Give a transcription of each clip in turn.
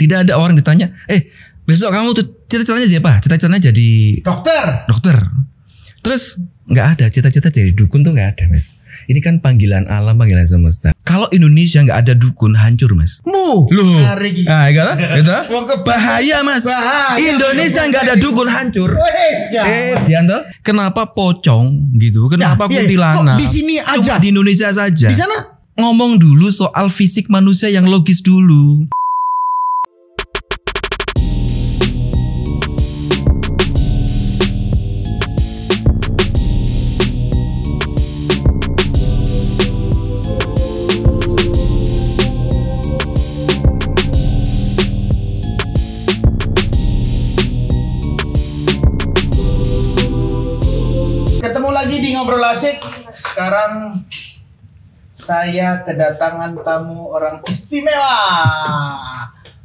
Tidak ada orang ditanya, besok kamu tuh cita-citanya jadi apa? Cita-citanya jadi dokter. Terus nggak ada cita-cita jadi dukun tuh nggak ada, Mas. Ini kan panggilan alam, panggilan semesta. Kalau Indonesia nggak ada dukun, hancur, Mas. Loh, itu bahaya, Mas. Indonesia nggak ada dukun, hancur. Dianto, kenapa pocong gitu? Kenapa kuntilanak? Di sini aja. Cuma di Indonesia saja. Di sana ngomong dulu soal fisik manusia yang logis dulu. ketemu lagi di Ngobrol Asik. Sekarang saya kedatangan tamu orang istimewa,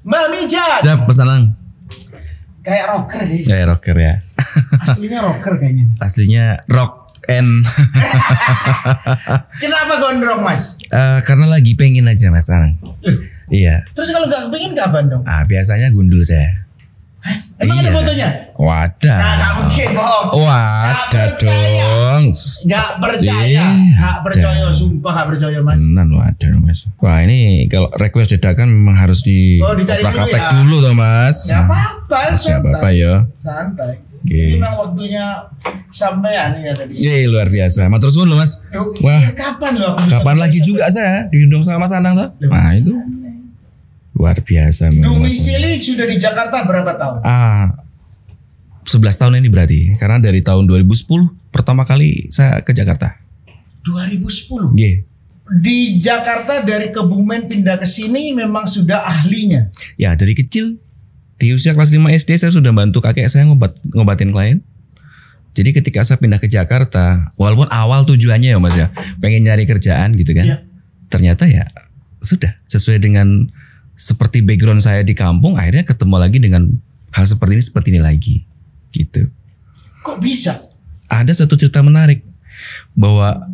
Mbak Mijat. Siap, pesanan. Kayak rocker deh. Kayak rocker ya. Aslinya rocker kayaknya. Aslinya rock and. Kenapa gondrong, Mas? Karena lagi pengen aja, Mas, sekarang. Iya. Terus kalau nggak pengen kapan dong? Biasanya gundul saya. Emang ada fotonya? Wadah. Nah, nggak mungkin, bohong. Wadah dong. Nggak percaya. Nggak percaya, sumpah nggak percaya, Mas. Benar, wadah, Mas. Wah, ini kalau request dadakan memang harus dicari praktek ya. dulu toh, Mas. Nggak apa-apa, Nggak apa-apa ya. Santai. Okay. Ini memang waktunya sampean ini ada di sini. Luar biasa. Matur suwun loh, Mas. Wah, kapan lo? Kapan lagi juga saya diundang sama Mas Anang toh? Nah, itu luar biasa. Domisili sudah di Jakarta berapa tahun? 11 tahun ini berarti. Karena dari tahun 2010 pertama kali saya ke Jakarta. 2010? Iya. Di Jakarta dari Kebumen pindah ke sini memang sudah ahlinya? Ya, dari kecil. Di usia kelas 5 SD saya sudah bantu kakek saya ngobatin klien. Jadi ketika saya pindah ke Jakarta, walaupun awal tujuannya ya, Mas ya, pengen nyari kerjaan gitu kan. Ya. Ternyata ya sudah sesuai dengan seperti background saya di kampung, akhirnya ketemu lagi dengan hal seperti ini lagi gitu. Kok bisa? Ada satu cerita menarik bahwa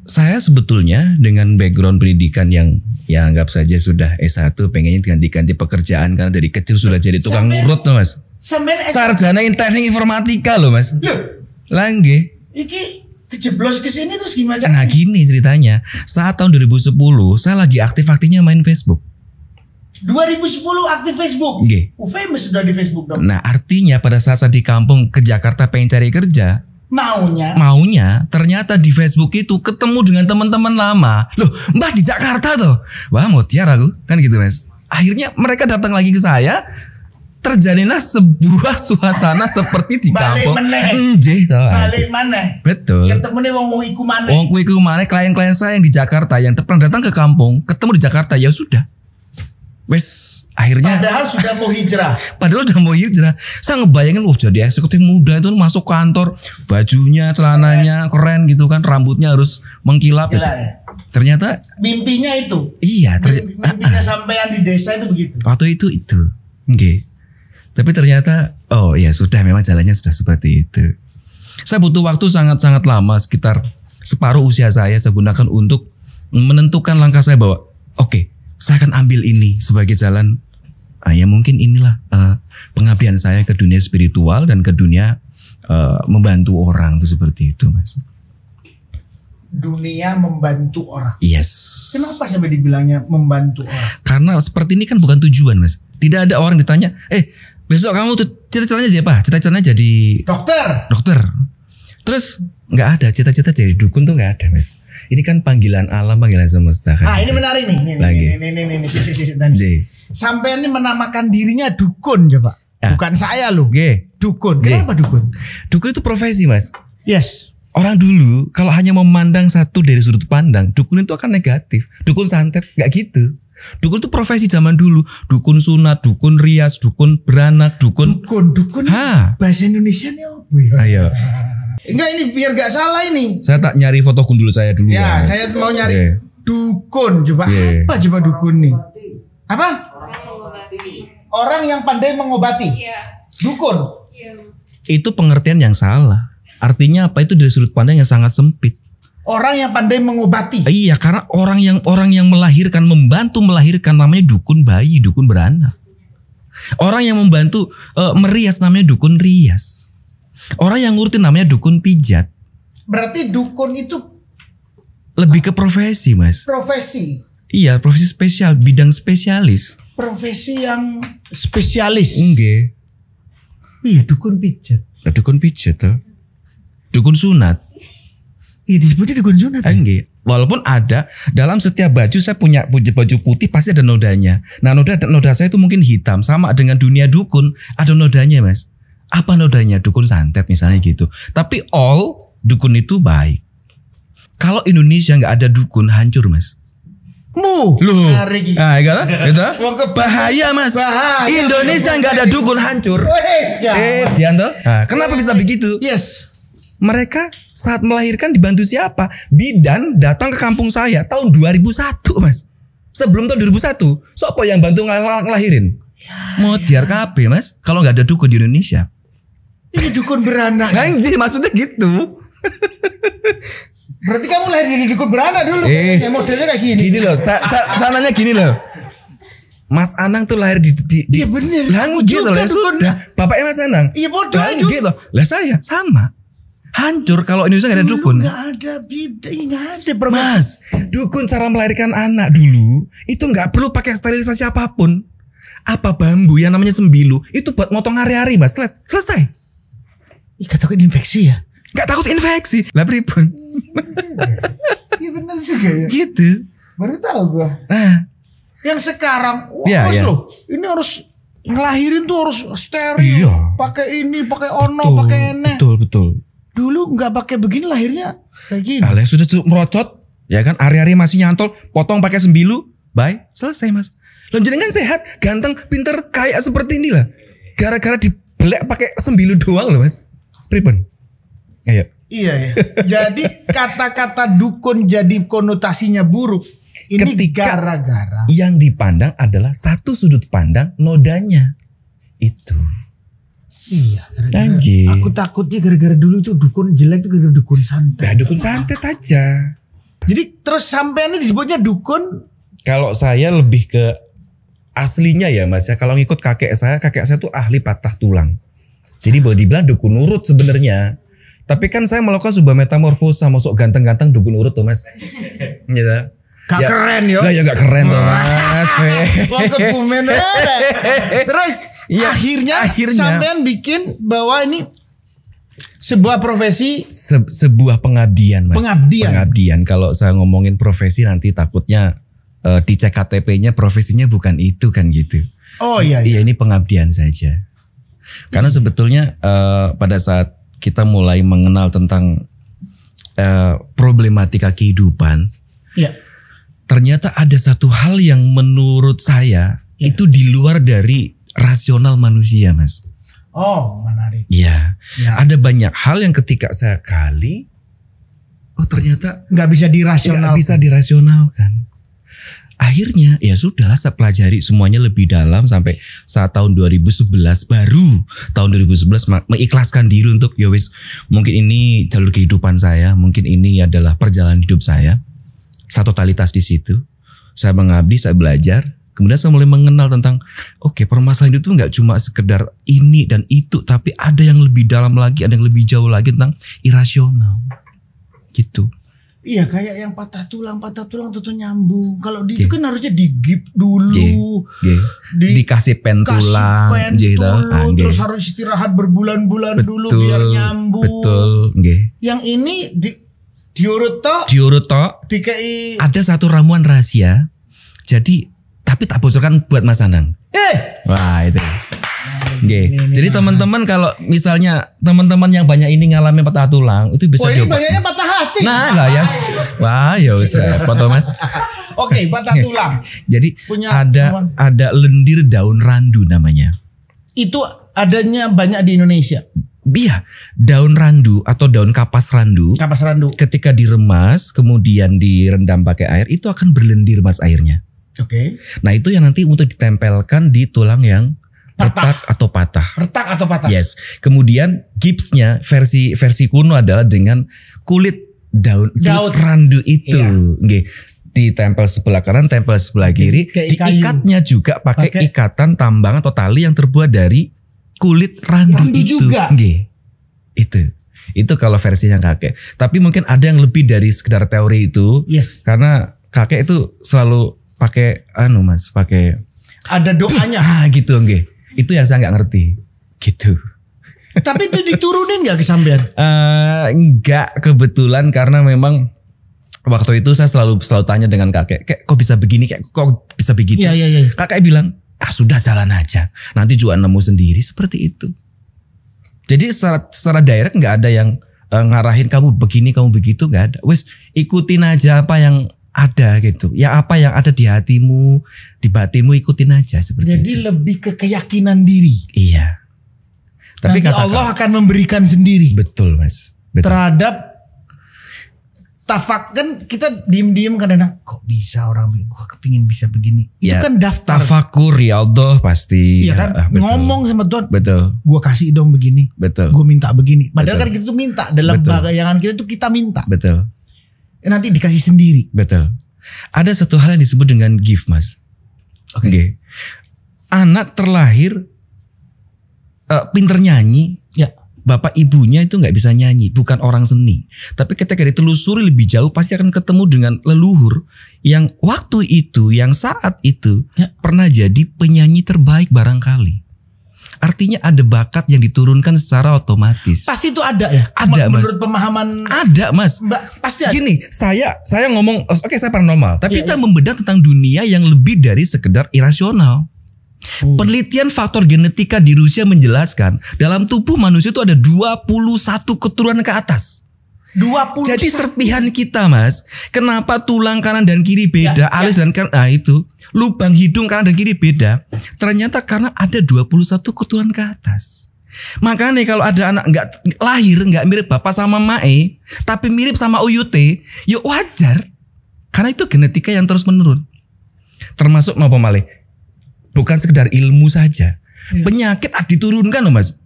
saya sebetulnya dengan background pendidikan yang ya anggap saja sudah S1, pengennya ganti-ganti pekerjaan karena dari kecil sudah jadi tukang urut loh, Mas. Sarjana teknik informatika loh, Mas. Langge. Iki kejeblos ke sini terus gimana? Nah, gini ceritanya. Saat tahun 2010 saya lagi aktif-aktifnya main Facebook. 2010 aktif Facebook. Famous sudah di Facebook dong. Nah, artinya pada saat saya di kampung ke Jakarta pengen cari kerja, maunya ternyata di Facebook itu ketemu dengan teman-teman lama. Loh, Mbah di Jakarta tuh. Wah, mau tiar aku, kan gitu, Mas. Akhirnya mereka datang lagi ke saya. Terjalinlah sebuah suasana seperti di kampung. Balik maneh. Betul. Ketemunya wong iku maneh. Wong iku maneh, klien-klien saya yang di Jakarta yang pernah datang ke kampung, ketemu di Jakarta, ya sudah. Wes akhirnya padahal sudah mau hijrah. Saya ngebayangin jadi eksekutif muda itu masuk kantor, bajunya, celananya keren gitu kan, rambutnya harus mengkilap gitu. Ya? Ternyata mimpinya itu. Iya, mimpinya sampean di desa itu begitu. Waktu itu. Nggih. Tapi ternyata ya sudah, memang jalannya sudah seperti itu. Saya butuh waktu sangat-sangat lama, sekitar separuh usia saya gunakan untuk menentukan langkah saya bahwa oke, saya akan ambil ini sebagai jalan. Ya mungkin inilah pengabdian saya ke dunia spiritual dan ke dunia membantu orang, itu seperti itu, Mas. Dunia membantu orang. Yes. Kenapa sampai dibilangnya membantu orang? Karena seperti ini kan bukan tujuan, Mas. Tidak ada orang ditanya, besok kamu tuh cita-citanya jadi apa? Cita-citanya jadi dokter. Terus nggak ada cita-cita jadi dukun tuh nggak ada, Mas. Ini kan panggilan alam, panggilan semesta kan. Ini menarik nih. Ini. Sampai ini menamakan dirinya dukun coba. Bukan saya loh. Dukun. Kenapa dukun? Dukun itu profesi, Mas. Yes. Orang dulu kalau hanya memandang satu dari sudut pandang, dukun itu akan negatif. Dukun santet, nggak gitu. Dukun itu profesi zaman dulu. Dukun sunat, dukun rias, dukun beranak, dukun. Bahasa Indonesia nih apa ya? Ayo. Enggak, ini biar gak salah ini. Saya tak nyari foto gundul saya dulu. Ya, saya mau nyari dukun. Coba apa coba dukun nih? Apa? Orang yang pandai mengobati. Dukun. Itu pengertian yang salah. Artinya apa? Itu dari sudut pandang yang sangat sempit. Orang yang pandai mengobati. Iya, karena orang yang melahirkan, membantu melahirkan, namanya dukun bayi, dukun beranak. Orang yang membantu merias namanya dukun rias. Orang yang ngurutin namanya dukun pijat. Berarti dukun itu lebih ke profesi, Mas. Profesi. Iya, profesi spesial, bidang spesialis. Profesi yang spesialis. Enggak. Iya, dukun pijat. Dukun pijat tuh. Dukun sunat. Iya, disebutnya dukun sunat. Enggak. Walaupun ada dalam setiap baju saya punya baju putih pasti ada nodanya. Nah, noda saya itu mungkin hitam, sama dengan dunia dukun ada nodanya, Mas. Apa nodanya? Dukun santet misalnya gitu. Tapi all dukun itu baik. Kalau Indonesia nggak ada dukun hancur, Mas. Loh, nah, gitu. Bahaya, Mas. Bahaya. Indonesia nggak ada dukun hancur. Dianto. Nah, kenapa bisa begitu? Yes. Mereka saat melahirkan dibantu siapa? Bidan datang ke kampung saya tahun 2001, Mas. Sebelum tahun 2001, siapa yang bantu ngelahirin? Mau tiar KB, Mas. Kalau nggak ada dukun di Indonesia. Ini dukun beranak. Anjir, maksudnya gitu. Berarti kamu lahir di dukun beranak dulu. Kayak modelnya kayak gini. Gini loh, sananya gini loh. Mas Anang tuh lahir di iya bener. Lah gitu loh, sudah. Bapaknya Mas Anang. Iya bodoh itu. Gitu. Lah saya sama. Hancur kalau Indonesia gak ada dukun. Gak ada beda, Mas, dukun cara melahirkan anak dulu itu gak perlu pakai sterilisasi apapun. Apa bambu yang namanya sembilu itu buat motong hari-hari, Mas. Selesai. Gak takut infeksi ya? Gak takut infeksi. Lah pripun? Iya benar juga ya. Gitu. Baru tahu gua. Nah, yang sekarang harus loh. Ini harus ngelahirin tuh harus steril. Iya. Pakai ini, pakai ono, pakai ene. Betul. Dulu nggak pakai begini lahirnya kayak gini. Nah, sudah merocot, ya kan? Hari-hari masih nyantol, potong pakai sembilu, bye, selesai, Mas. Lo jenengan sehat, ganteng, pinter, kayak seperti inilah. Gara-gara dibelek pakai sembilu doang loh, Mas. Pripun? Ayo. Iya ya. Jadi kata-kata dukun jadi konotasinya buruk. Ini ketika gara-gara yang dipandang adalah satu sudut pandang nodanya itu. Iya, Anjir. Aku takutnya gara-gara dulu itu dukun jelek itu gara-gara dukun santet. Nah, dukun santet aja. Jadi terus sampai ini disebutnya dukun. Kalau saya lebih ke aslinya ya, Mas ya. Kalau ngikut kakek saya tuh ahli patah tulang. Jadi boleh dibilang dukun urut sebenarnya. Tapi kan saya melakukan sebuah metamorfosa, masuk ganteng-ganteng dukun urut tuh, Mas. Gitu. Gak ya, keren yo. Lah ya gak keren tuh, Mas. Wah, kebumen. Terus ya, akhirnya sampean bikin bahwa ini sebuah profesi, sebuah pengabdian, Mas. Pengabdian. Kalau saya ngomongin profesi nanti takutnya dicek KTP-nya profesinya bukan itu kan gitu. Oh iya. Iya, ini pengabdian saja. Karena sebetulnya pada saat kita mulai mengenal tentang problematika kehidupan, ya, ternyata ada satu hal yang menurut saya itu di luar dari rasional manusia, Mas. Oh, menarik. Ya, ada banyak hal yang ketika saya gali, ternyata nggak bisa dirasionalkan. Akhirnya ya sudahlah, saya pelajari semuanya lebih dalam sampai saat tahun 2011 baru tahun 2011 mengikhlaskan diri untuk ya wis, mungkin ini jalur kehidupan saya, mungkin ini adalah perjalanan hidup saya. Saya totalitas di situ. Saya mengabdi, saya belajar. Kemudian saya mulai mengenal tentang permasalahan itu nggak cuma sekedar ini dan itu, tapi ada yang lebih dalam lagi, ada yang lebih jauh lagi tentang irasional. Gitu. Iya, kayak yang patah tulang tentu nyambung. Kalau di itu kan harusnya digip dulu. Dikasih pen tulang gitu. Terus harus istirahat berbulan-bulan dulu biar nyambung. Betul, Yang ini diurut tok. DKI. Ada satu ramuan rahasia. Jadi tapi tak bocorkan buat Mas Anang. Wah, itu. Jadi teman-teman kalau misalnya teman-teman yang banyak ini ngalamin patah tulang itu bisa ini banyaknya patah hati. Nah lah ya. Wah, ya wis foto Mas. Patah tulang. Jadi ada lendir daun randu namanya. Itu adanya banyak di Indonesia. Iya, daun randu atau daun kapas randu. Ketika diremas kemudian direndam pakai air itu akan berlendir, Mas, airnya. Nah, itu yang nanti untuk ditempelkan di tulang yang retak atau patah. Yes. Kemudian gipsnya versi kuno adalah dengan kulit daun randu itu. Iya. ditempel sebelah kanan, tempel sebelah kiri, diikatnya juga pakai ikatan tambangan atau tali yang terbuat dari kulit randu itu. Juga. Itu kalau versinya kakek. Tapi mungkin ada yang lebih dari sekedar teori itu. Yes. Karena kakek itu selalu pakai Mas, pakai ada doanya. Gitu nggih. Itu yang saya nggak ngerti. Gitu. Tapi itu diturunin nggak ke sampean? Enggak, kebetulan karena memang waktu itu saya selalu tanya dengan kakek, kok bisa begini, kok bisa begitu. Iya. Kakek bilang, sudah jalan aja, nanti juga nemu sendiri, seperti itu. Jadi secara direct nggak ada yang ngarahin kamu begini, kamu begitu, nggak ada. Wes ikutin aja apa yang ada gitu. Ya apa yang ada di hatimu, di batinmu, ikutin aja seperti itu. Jadi lebih ke keyakinan diri. Iya. Tapi nanti Allah akan memberikan sendiri. Betul Mas. Betul. Terhadap tafak, kan kita diem-diem kadang-kadang kok bisa orang gua kepingin bisa begini. Itu kan daftar. Tafakur ya Allah pasti. Iya kan, ngomong sama Tuhan. Betul. Gua kasih dong begini. Betul. Gua minta begini. Padahal kan kita tuh minta dalam bayangan kita tuh kita minta. Betul. Nanti dikasih sendiri. Betul. Ada satu hal yang disebut dengan gift Mas. Oke. Anak terlahir pinter nyanyi. Ya. Bapak ibunya itu nggak bisa nyanyi, bukan orang seni. Tapi ketika ditelusuri lebih jauh pasti akan ketemu dengan leluhur yang waktu itu, yang saat itu pernah jadi penyanyi terbaik barangkali. Artinya ada bakat yang diturunkan secara otomatis. Pasti itu ada ya? Ada Mas. Menurut pemahaman. Ada Mas. Pasti ada. Gini, saya ngomong, saya paranormal. Tapi saya membedah tentang dunia yang lebih dari sekedar irasional. Penelitian faktor genetika di Rusia menjelaskan dalam tubuh manusia itu ada 21 keturunan ke atas. 21. Jadi serpihan kita Mas, kenapa tulang kanan dan kiri beda, alis dan kanan, itu lubang hidung kanan dan kiri beda. Ternyata karena ada 21 keturunan ke atas. Makanya kalau ada anak lahir nggak mirip bapak sama mae, tapi mirip sama Uyute, ya wajar. Karena itu genetika yang terus menurun. Termasuk apa malih? Bukan sekedar ilmu saja. Penyakit diturunkan loh Mas.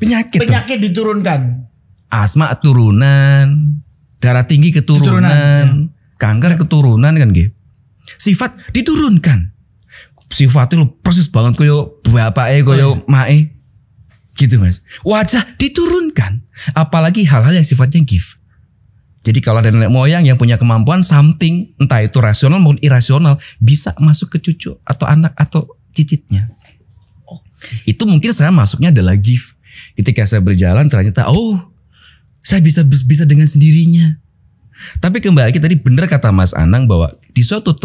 Penyakit diturunkan. Asma turunan, darah tinggi keturunan, kanker keturunan kan gitu. Sifat diturunkan. Sifatnya lo persis banget koyo bapake koyo mae. Gitu Mas. Wajah diturunkan. Apalagi hal-hal yang sifatnya gift. Jadi kalau ada nenek moyang yang punya kemampuan something, entah itu rasional maupun irasional, bisa masuk ke cucu atau anak atau cicitnya. Itu mungkin saya masuknya adalah gift. Ketika saya berjalan ternyata saya bisa dengan sendirinya. Tapi kembali tadi benar kata Mas Anang bahwa di suatu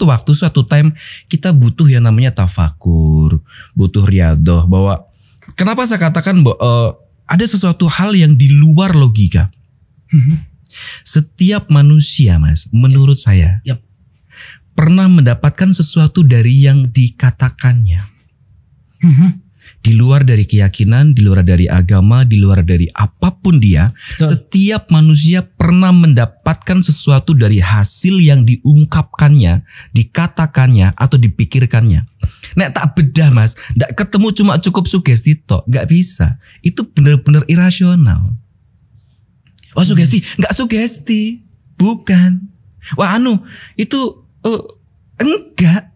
waktu, suatu time kita butuh yang namanya tafakur, butuh riyadhah. Bahwa kenapa saya katakan bahwa ada sesuatu hal yang di luar logika. Setiap manusia Mas, menurut saya pernah mendapatkan sesuatu dari yang dikatakannya. Di luar dari keyakinan, di luar dari agama, di luar dari apapun dia, setiap manusia pernah mendapatkan sesuatu dari hasil yang diungkapkannya, dikatakannya atau dipikirkannya. Nek tak bedah Mas, ndak ketemu cuma cukup sugesti tok, nggak bisa. Itu benar-benar irasional. Wah sugesti, nggak sugesti, bukan. Wah itu enggak.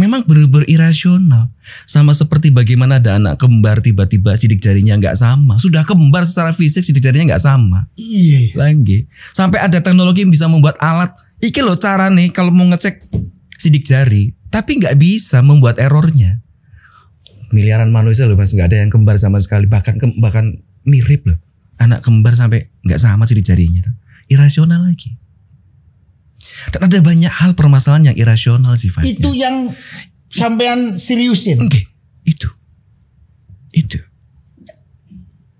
Memang benar-benar irasional. Sama seperti bagaimana ada anak kembar tiba-tiba sidik jarinya nggak sama. Sudah kembar secara fisik sidik jarinya nggak sama. Iya. Lagi. Sampai ada teknologi yang bisa membuat alat. Iki loh cara nih kalau mau ngecek sidik jari. Tapi nggak bisa membuat errornya. Miliaran manusia loh Mas, nggak ada yang kembar sama sekali. Bahkan mirip loh. Anak kembar sampai nggak sama sidik jarinya. Irasional lagi. Dan ada banyak hal permasalahan yang irasional sifatnya. Itu yang sampean seriusin. Oke, itu.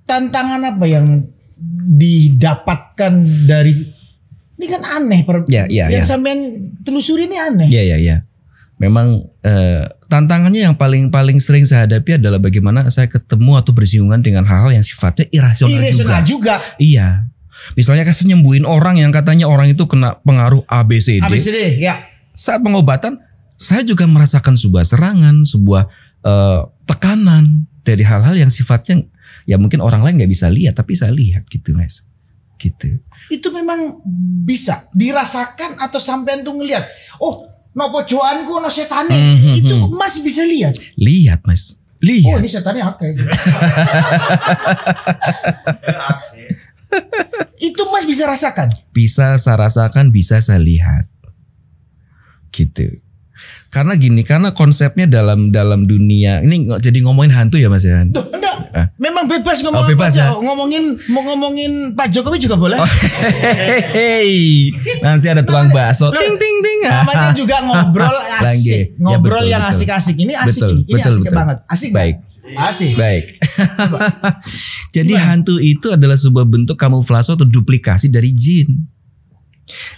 Tantangan apa yang didapatkan dari ini kan aneh yang sampean telusuri ini aneh. Iya. Memang tantangannya yang paling sering saya hadapi adalah bagaimana saya ketemu atau bersinggungan dengan hal-hal yang sifatnya irasional juga. Iya. Misalnya kasih nyembuhin orang yang katanya orang itu kena pengaruh ABCD ya. Saat pengobatan saya juga merasakan sebuah serangan, sebuah tekanan dari hal-hal yang sifatnya ya mungkin orang lain nggak bisa lihat tapi saya lihat gitu Mas. Gitu. Itu memang bisa dirasakan atau sampean tuh ngelihat, oh no pojokanku no setane, itu Mas bisa lihat. Lihat Mas, lihat. Oh ini setannya akeh. Itu Mas bisa rasakan. Bisa saya rasakan, bisa saya lihat. Gitu. Karena gini, karena konsepnya dalam dunia ini jadi ngomongin hantu ya Mas ya. Duh, enggak. Memang bebas ngomong bebas ya? ngomongin Pak Jokowi juga boleh. Nanti ada tukang bakso. Ting ting ting. Namanya juga ngobrol asik. Ngobrol ya, yang asik-asik. Ini asik ini. Ini asik banget. Asik baik. Asik. Baik. Jadi hantu itu adalah sebuah bentuk kamuflase atau duplikasi dari jin.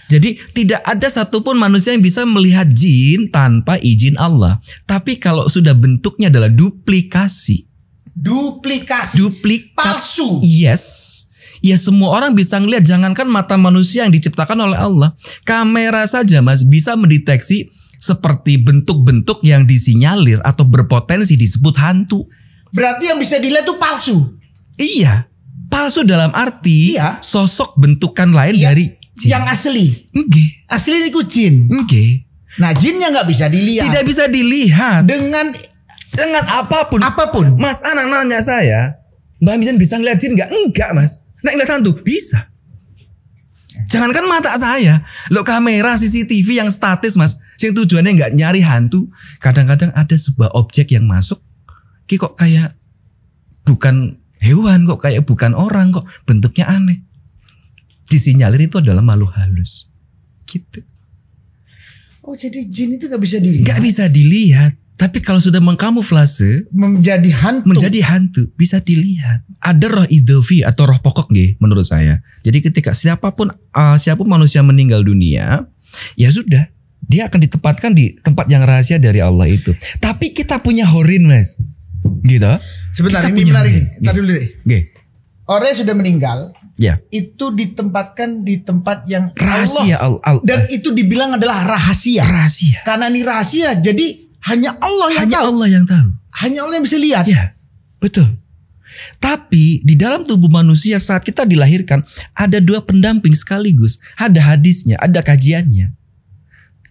Jadi tidak ada satupun manusia yang bisa melihat jin tanpa izin Allah. Tapi kalau sudah bentuknya adalah duplikasi. Palsu. Yes. Ya semua orang bisa ngelihat, jangankan mata manusia yang diciptakan oleh Allah. Kamera saja Mas bisa mendeteksi seperti bentuk-bentuk yang disinyalir atau berpotensi disebut hantu. Berarti yang bisa dilihat itu palsu. Iya. Palsu dalam arti sosok bentukan lain dari jin. Yang asli. Asli itu jin. Nah jinnya nggak bisa dilihat. Tidak bisa dilihat. Dengan apapun. Mas anak nanya saya, Mbak Mizan bisa ngeliat jin nggak? Enggak Mas. Nah ngeliat hantu bisa. Jangankan mata saya, lo kamera CCTV yang statis Mas, yang tujuannya nggak nyari hantu. Kadang-kadang ada sebuah objek yang masuk, kok kayak bukan hewan, kok kayak bukan orang, kok bentuknya aneh. Disinyalir itu adalah makhluk halus. Gitu. Oh jadi jin itu nggak bisa dilihat? Nggak bisa dilihat. Tapi kalau sudah mengkamuflase menjadi hantu bisa dilihat. Ada roh idofi atau roh pokok menurut saya. Jadi ketika siapapun manusia meninggal dunia, ya sudah, dia akan ditempatkan di tempat yang rahasia dari Allah itu. Tapi kita punya horin Mas. Gitu. Sebentar, ini menarik. Tadi dulu deh. Orang yang sudah meninggal, itu ditempatkan di tempat yang rahasia Allah. Dan itu dibilang adalah rahasia. Karena ini rahasia, jadi hanya Allah yang tahu. Hanya Allah yang bisa lihat. Ya, betul. Tapi di dalam tubuh manusia saat kita dilahirkan ada dua pendamping sekaligus. Ada hadisnya, ada kajiannya.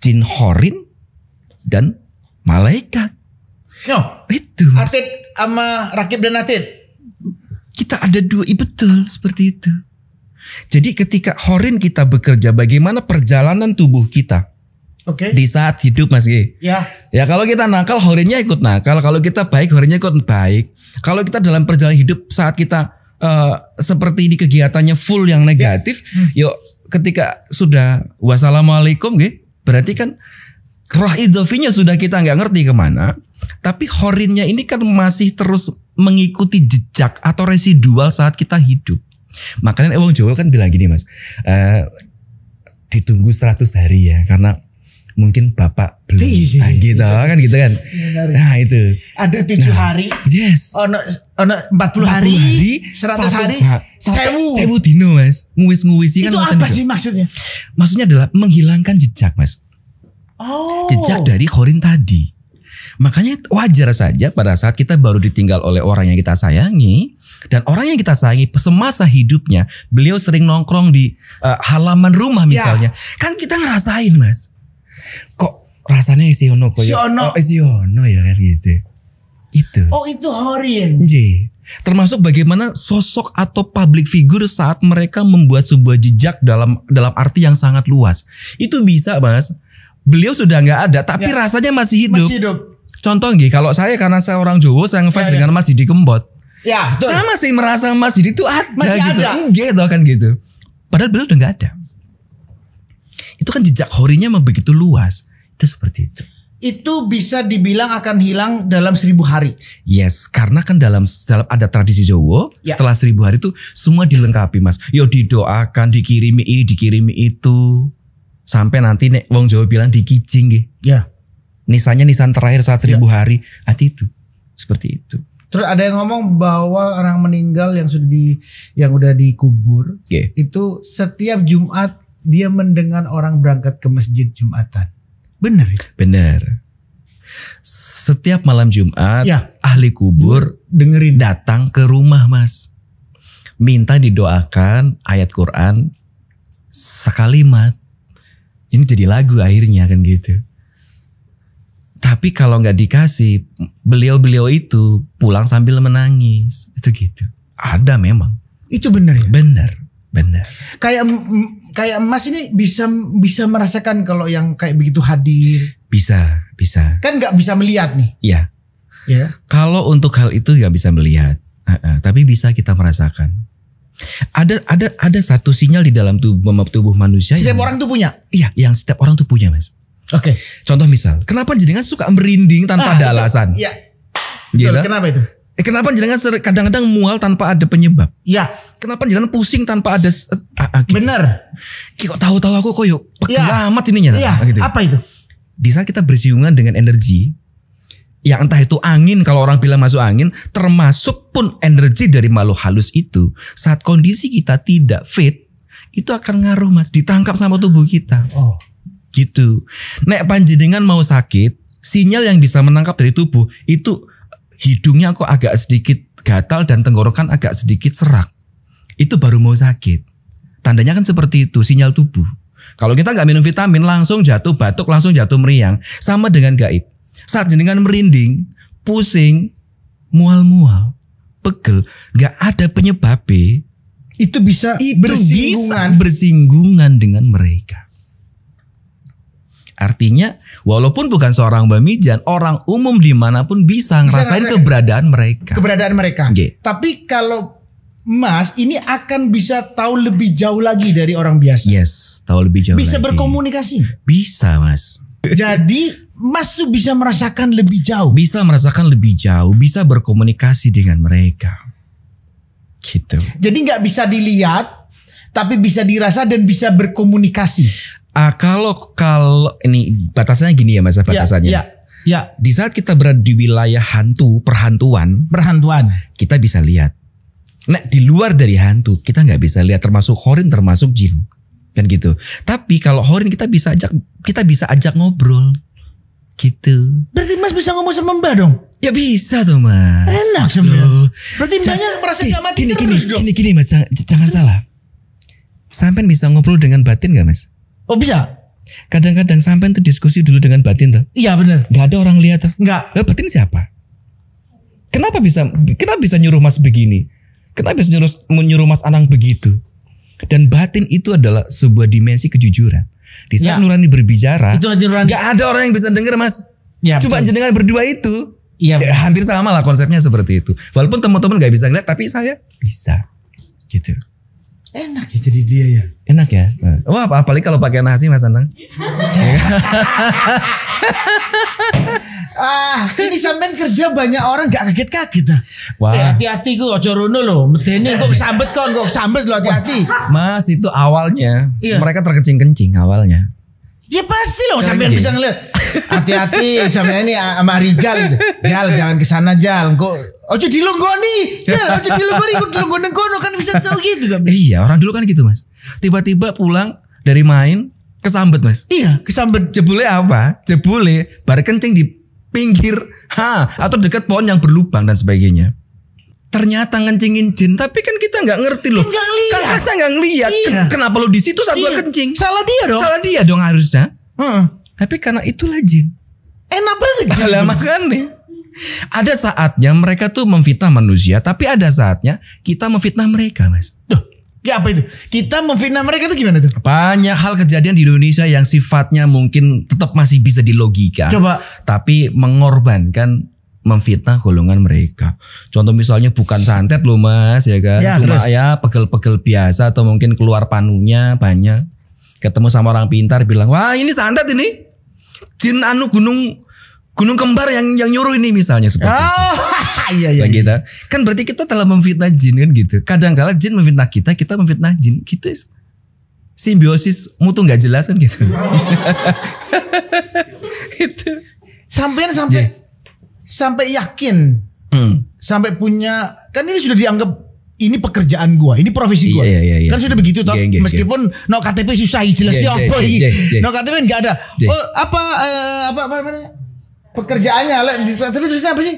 Jin horin dan malaikat. Itu. Atid sama rakib dan atid. Kita ada dua, betul seperti itu. Jadi ketika horin kita bekerja, bagaimana perjalanan tubuh kita? Di saat hidup Mas Ya kalau kita nakal horinnya ikut nakal. Kalau kita baik horinnya ikut baik. Kalau kita dalam perjalanan hidup saat kita seperti ini kegiatannya full yang negatif, yuk ketika sudah wassalamualaikum berarti kan roh idofinya sudah kita nggak ngerti kemana. Tapi horinnya ini kan masih terus mengikuti jejak atau residual saat kita hidup. Makanya Wong Jawa kan bilang gini Mas, ditunggu 100 hari ya, karena mungkin bapak belum gitu kan. Nah itu ada 7 hari. Yes. Ono 40 hari, 100 hari, 1000 dino Mas. Nguwis-nguwisi kan. Itu apa sih maksudnya? Maksudnya adalah menghilangkan jejak Mas. Jejak dari horin tadi. Makanya wajar saja pada saat kita baru ditinggal oleh orang yang kita sayangi, dan orang yang kita sayangi semasa hidupnya beliau sering nongkrong di halaman rumah misalnya, kan kita ngerasain Mas, kok rasanya si ono ya kan gitu. Itu. Itu horin. Termasuk bagaimana sosok atau public figure saat mereka membuat sebuah jejak dalam arti yang sangat luas. Itu bisa Mas. Beliau sudah nggak ada, tapi rasanya masih hidup. Contoh kalau saya, karena saya orang Jawa, saya ngefans dengan Mas Didi Kempot. Saya masih merasa Mas Didi itu ada gitu kan gitu. Padahal beliau udah nggak ada. Itu kan jejak horinya begitu luas. Itu seperti itu. Itu bisa dibilang akan hilang dalam 1000 hari. Yes, karena kan dalam ada tradisi Jawa, setelah 1000 hari itu semua dilengkapi Mas. Yo didoakan, dikirimi ini, dikirimi itu. Sampai nanti nek wong Jawa bilang dikijing nisan terakhir saat 1000 hari. Hati itu. Seperti itu. Terus ada yang ngomong bahwa orang meninggal yang udah dikubur, itu setiap Jumat dia mendengar orang berangkat ke masjid Jumatan. Benar itu? Benar. Setiap malam Jumat ahli kubur dengerin datang ke rumah Mas. minta didoakan ayat Quran sekalimat. Ini jadi lagu akhirnya kan gitu. Tapi kalau nggak dikasih, beliau-beliau itu pulang sambil menangis. Itu gitu. Ada memang. Itu benar ya? Benar. Kayak Mas ini bisa merasakan kalau yang kayak begitu hadir. Bisa. Kan nggak bisa melihat nih. Iya. Ya. Kalau untuk hal itu nggak bisa melihat, tapi bisa kita merasakan. Ada satu sinyal di dalam tubuh manusia. Setiap orang tuh punya. Iya, yang setiap orang tuh punya, Mas. Oke. Contoh misal, kenapa jenengan suka merinding tanpa ada alasan? Iya. Betul, kenapa itu? Kenapa jenengan kadang-kadang mual tanpa ada penyebab? Iya. Kenapa jenengan pusing tanpa ada gitu. Bener. Kok tahu-tahu aku kok yuk pegel amat ininya. Iya. Gitu. Apa itu? Di saat kita bersinggungan dengan energi, yang entah itu angin, kalau orang bilang masuk angin, termasuk pun energi dari makhluk halus itu, saat kondisi kita tidak fit, itu akan ngaruh, Mas, ditangkap sama tubuh kita. Oh, gitu. Nek panjenengan mau sakit, sinyal yang bisa menangkap dari tubuh itu hidungnya kok agak sedikit gatal dan tenggorokan agak sedikit serak. Itu baru mau sakit. Tandanya kan seperti itu, sinyal tubuh. Kalau kita nggak minum vitamin, langsung jatuh batuk, langsung jatuh meriang. Sama dengan gaib. Saat jenengan merinding, pusing, mual-mual, pegel, nggak ada penyebabnya, itu bisa bersinggungan dengan mereka. Artinya, walaupun bukan seorang Mbah Mijan, orang umum dimanapun bisa ngerasain keberadaan mereka. Okay. Tapi kalau Mas ini akan bisa tahu lebih jauh lagi dari orang biasa. Yes, tahu lebih jauh. Bisa lagi. Berkomunikasi. Bisa, Mas. Jadi Mas tuh bisa merasakan lebih jauh. Bisa merasakan lebih jauh, bisa berkomunikasi dengan mereka. Gitu. Jadi nggak bisa dilihat, tapi bisa dirasa dan bisa berkomunikasi. Kalau ini batasannya gini ya, Mas, batasannya. Ya. Di saat kita berada di wilayah perhantuan, kita bisa lihat. Nah, di luar dari hantu kita nggak bisa lihat, termasuk horin, termasuk jin. Kan gitu. Tapi kalau horin kita bisa ajak ngobrol. Gitu. Berarti Mas bisa ngomong sama Mbak dong? Ya bisa tuh, Mas. Enak sebenarnya. Berarti Mbaknya merasa gak mati terus dong. Gini Mas, jangan salah. Sampai bisa ngobrol dengan batin gak, Mas? Oh bisa. Kadang-kadang sampai tuh diskusi dulu dengan batin tuh. Iya benar. Gak ada orang lihat tuh. Enggak. Lah batin siapa? Kenapa bisa nyuruh Mas begini? Kenapa bisa nyuruh Mas Anang begitu? Dan batin itu adalah sebuah dimensi kejujuran. Di saat nurani berbicara, gak ada orang yang bisa denger, Mas. Ya, cuma jenengan berdua itu. Iya. Hampir sama lah konsepnya seperti itu. Walaupun teman-teman gak bisa ngeliat, tapi saya bisa. Gitu. Enak ya jadi dia ya. Enak ya. Wah, apalagi kalau pakai nasi, Mas Anang. Ini sampean kerja banyak orang gak kaget-kaget dah. Wah. Hati-hati ku ojo rono lho. Medeni kok sambet lho hati-hati. Mas, itu awalnya mereka terkencing-kencing awalnya. Ya pasti loh sampean bisa ngeliat. Hati-hati sampean ini sama Rijal gitu. Jal jangan kesana Jal. Kok ojo dilonggoni. Jal ojo dilonggoni kok dilonggoni kono kan bisa tahu gitu sampean. Iya, orang dulu kan gitu, Mas. Tiba-tiba pulang dari main kesambet, Mas. Iya, kesambet. Jebule apa? Jebule bar kencing di pinggir atau dekat pohon yang berlubang dan sebagainya. Ternyata ngencingin jin, tapi kan kita nggak ngerti loh. Kan saya nggak ngeliat. Iya. Kenapa lo di situ saat gua kencing? Salah dia dong harusnya. Tapi karena itulah jin. Enak banget. Lah makanya. Ada saatnya mereka tuh memfitnah manusia, tapi ada saatnya kita memfitnah mereka, Mas. Ya apa itu? Kita memfitnah mereka itu gimana tuh? Banyak hal kejadian di Indonesia yang sifatnya mungkin tetap masih bisa dilogika. Coba. Tapi mengorbankan memfitnah golongan mereka. Contoh misalnya bukan santet loh, Mas, ya kan. Ya, cuma ya pegel-pegel biasa atau mungkin keluar panunya banyak. Ketemu sama orang pintar bilang, "Wah, ini santet ini. Jin gunung kembar yang nyuruh ini," misalnya seperti itu. Iya. Gitu. Kan berarti kita telah memfitnah jin kan gitu. Kadang-kala jin memfitnah kita memfitnah jin. Gitu. Simbiosis mutu nggak jelas kan gitu. Itu. Sampai yakin. Sampai punya, kan ini sudah dianggap ini pekerjaan gua, ini profesi gua. Iya. Kan sudah begitu toh. Meskipun no KTP susah jelasnya apa iki. No KTP enggak ada. Oh, apa namanya? Pekerjaannya di KTP tulisnya apa sih?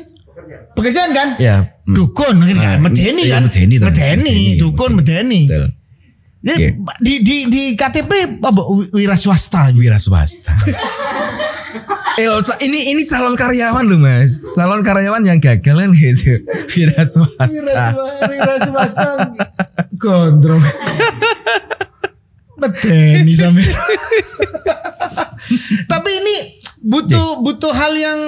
Pekerjaan kan? Ya. Dukun mungkin kan? Medeni kan? Medeni, dukun medeni. Jadi di KTP apa wira swasta. Wira swasta. Ini calon karyawan loh Mas. Calon karyawan yang gagal kan gitu. Wira swasta. Wira swasta. Gondrong. Medeni sampai. Tapi ini butuh hal yang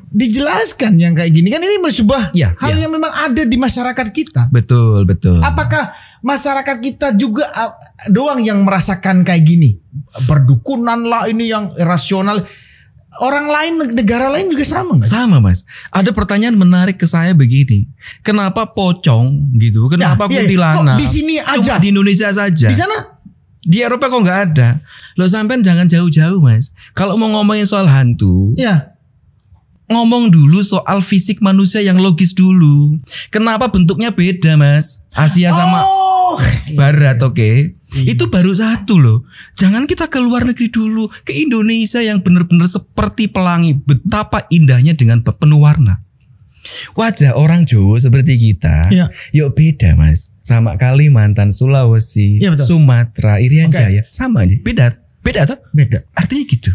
dijelaskan yang kayak gini kan, ini sebuah hal yang memang ada di masyarakat kita. Betul. Apakah masyarakat kita juga doang yang merasakan kayak gini? Berdukunan lah ini yang irasional. Orang lain, negara lain juga sama nggak? Sama Mas. Ada pertanyaan menarik ke saya begini. Kenapa pocong gitu? Kenapa kuntilanak? Kok di sini aja? Cuma di Indonesia saja. Di sana? Di Eropa kok nggak ada? Lo sampean jangan jauh-jauh Mas. Kalau mau ngomongin soal hantu, ngomong dulu soal fisik manusia yang logis dulu. Kenapa bentuknya beda Mas? Asia sama Barat, oke? Itu baru satu loh. Jangan kita ke luar negeri dulu, ke Indonesia yang benar-benar seperti pelangi. Betapa indahnya dengan penuh warna. Wajah orang Jawa seperti kita, yuk beda Mas. Sama Kalimantan, Sulawesi, Sumatera, Irian Jaya, sama aja. Beda toh? Beda. Artinya gitu.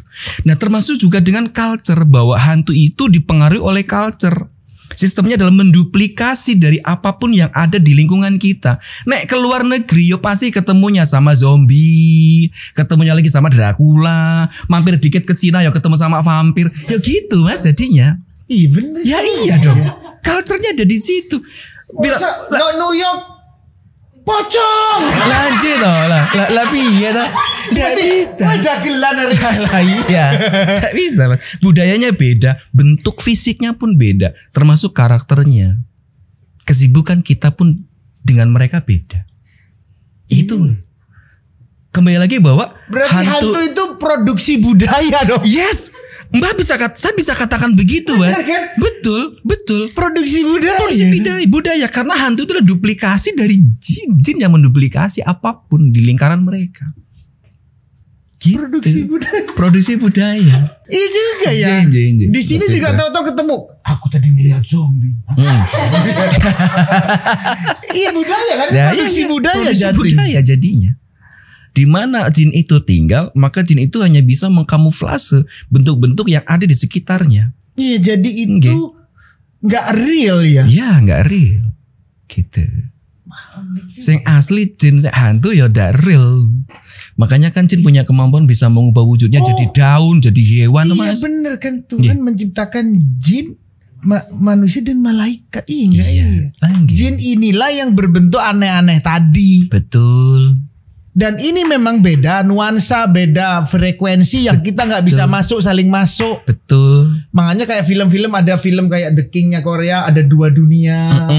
Nah, termasuk juga dengan culture, bahwa hantu itu dipengaruhi oleh culture. Sistemnya adalah menduplikasi dari apapun yang ada di lingkungan kita. Nek ke luar negeri yo pasti ketemunya sama zombie, ketemunya lagi sama Dracula, mampir dikit ke Cina yo ketemu sama vampir. Ya gitu Mas jadinya. Iya bener. Ya iya dong. Culture-nya ada di situ. Bila New York pocong. Lanjut toh lah piye toh? Enggak bisa. Dagelan hari. Lah iya. Enggak bisa Mas. Budayanya beda, bentuk fisiknya pun beda, termasuk karakternya. Kesibukan kita pun dengan mereka beda. Itu kembali lagi bahwa berarti hantu itu produksi budaya dong. Yes. Saya bisa katakan begitu Mas. Betul. Produksi budaya karena hantu itu adalah duplikasi dari jin yang menduplikasi apapun di lingkaran mereka. Gitu. Produksi budaya. Iya juga ya. Jin. Di sini juga tahu-tahu ketemu. Aku tadi melihat zombie. Iya budaya kan. Produksi budaya jadinya. Di mana jin itu tinggal, maka jin itu hanya bisa mengkamuflase bentuk-bentuk yang ada di sekitarnya. Iya, jadi itu nggak real ya? Iya, nggak real. Gitu. Sing asli jin sing hantu ya ndak real. Makanya kan jin punya kemampuan bisa mengubah wujudnya jadi daun, jadi hewan. Iya bener kan, Tuhan menciptakan jin, manusia dan malaikat. Iya. Jin inilah yang berbentuk aneh-aneh tadi. Betul. Dan ini memang beda nuansa, beda frekuensi yang kita nggak bisa masuk, saling masuk. Betul. Makanya kayak film-film, ada film kayak The King-nya Korea, ada dua dunia,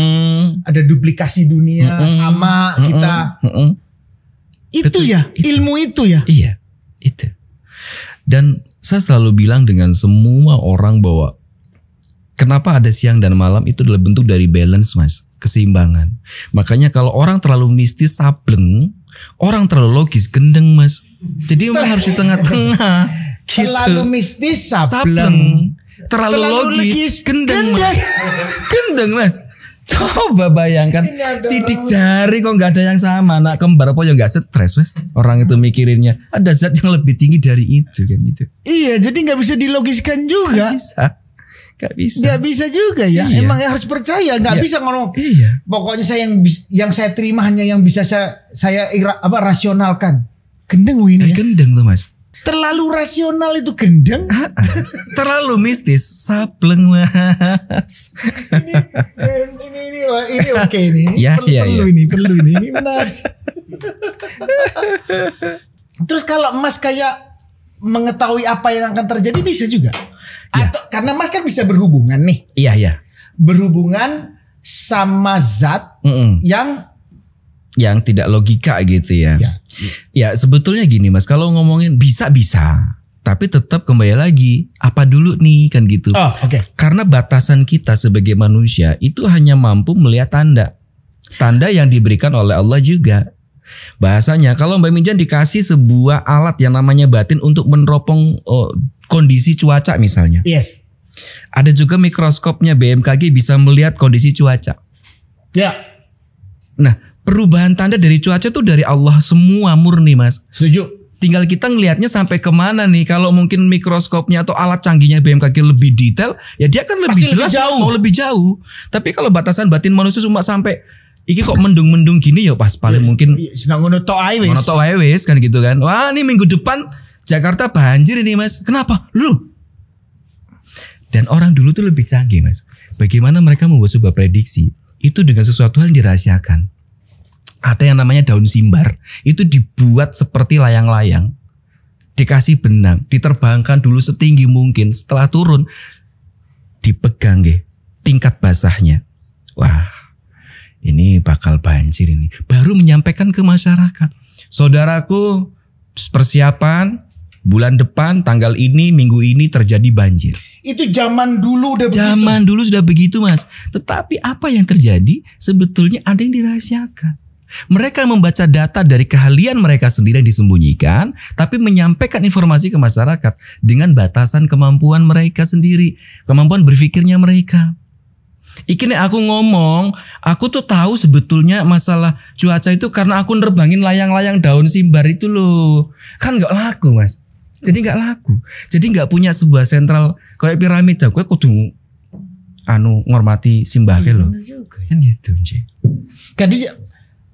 ada duplikasi dunia sama kita. Itu betul, ya, ilmu itu ya. Iya, itu. Dan saya selalu bilang dengan semua orang bahwa kenapa ada siang dan malam itu adalah bentuk dari balance Mas, keseimbangan. Makanya kalau orang terlalu mistis sableng, orang terlalu logis gendeng Mas. Jadi memang harus di tengah-tengah. Gitu. Terlalu mistis sableng. Terlalu logis gendeng Mas. Gendeng Mas. Coba bayangkan sidik jari kok nggak ada yang sama. Anak kembar apa ya nggak stres Mas. Orang itu mikirinnya ada zat yang lebih tinggi dari itu kan gitu. Iya, jadi nggak bisa dilogiskan juga. Gak bisa. Gak bisa juga ya. Iya. Emang harus percaya. Gak bisa ngomong. Iya. Pokoknya saya yang saya terima hanya yang bisa saya rasionalkan. Gendeng ini. Gendeng tuh Mas. Terlalu rasional itu gendeng. Terlalu mistis. Sableng Mas. ini oke ini. Perlu ini. Ini benar. Terus kalau Mas kayak mengetahui apa yang akan terjadi bisa juga. Atau, karena Mas kan bisa berhubungan nih. Iya. Berhubungan sama zat yang tidak logika gitu ya. Ya sebetulnya gini Mas, kalau ngomongin bisa, tapi tetap kembali lagi apa dulu nih kan gitu. Karena batasan kita sebagai manusia itu hanya mampu melihat tanda yang diberikan oleh Allah juga. Bahasanya kalau Mbak Minjan dikasih sebuah alat yang namanya batin untuk meneropong kondisi cuaca misalnya. Yes. Ada juga mikroskopnya BMKG bisa melihat kondisi cuaca. Ya. Nah, perubahan tanda dari cuaca itu dari Allah semua murni, Mas. Setuju. Tinggal kita ngelihatnya sampai kemana nih. Kalau mungkin mikroskopnya atau alat canggihnya BMKG lebih detail, ya dia kan lebih Pasti jelas, lebih jauh. mau lebih jauh. Tapi kalau batasan batin manusia cuma sampai iki kok mendung-mendung gini ya pas paling mungkin Senang ngono tok ae wis. ngono tok wae wis kan gitu kan. Wah, ini minggu depan Jakarta banjir ini, Mas. Kenapa? Lu. Dan orang dulu tuh lebih canggih, Mas. Bagaimana mereka membuat sebuah prediksi itu dengan sesuatu hal yang dirahasiakan. Ada yang namanya daun simbar. Itu dibuat seperti layang-layang. Dikasih benang, diterbangkan dulu setinggi mungkin. Setelah turun dipegang tingkat basahnya. Wah, ini bakal banjir ini. Baru menyampaikan ke masyarakat. Saudaraku, persiapan bulan depan tanggal ini minggu ini terjadi banjir. Itu zaman dulu udah begitu. Zaman dulu sudah begitu, Mas. Tetapi apa yang terjadi sebetulnya ada yang dirahasiakan. Mereka membaca data dari keahlian mereka sendiri yang disembunyikan, tapi menyampaikan informasi ke masyarakat dengan batasan kemampuan mereka sendiri, kemampuan berpikirnya mereka. Iki nih aku ngomong, aku tuh tahu sebetulnya masalah cuaca itu karena aku nerbangin layang-layang daun simbar itu loh. Kan gak laku, Mas. Jadi gak laku. Jadi gak punya sebuah sentral kayak piramid. Gue kudu ngormati simbahke loh. Kan gitu, Nji. Jadi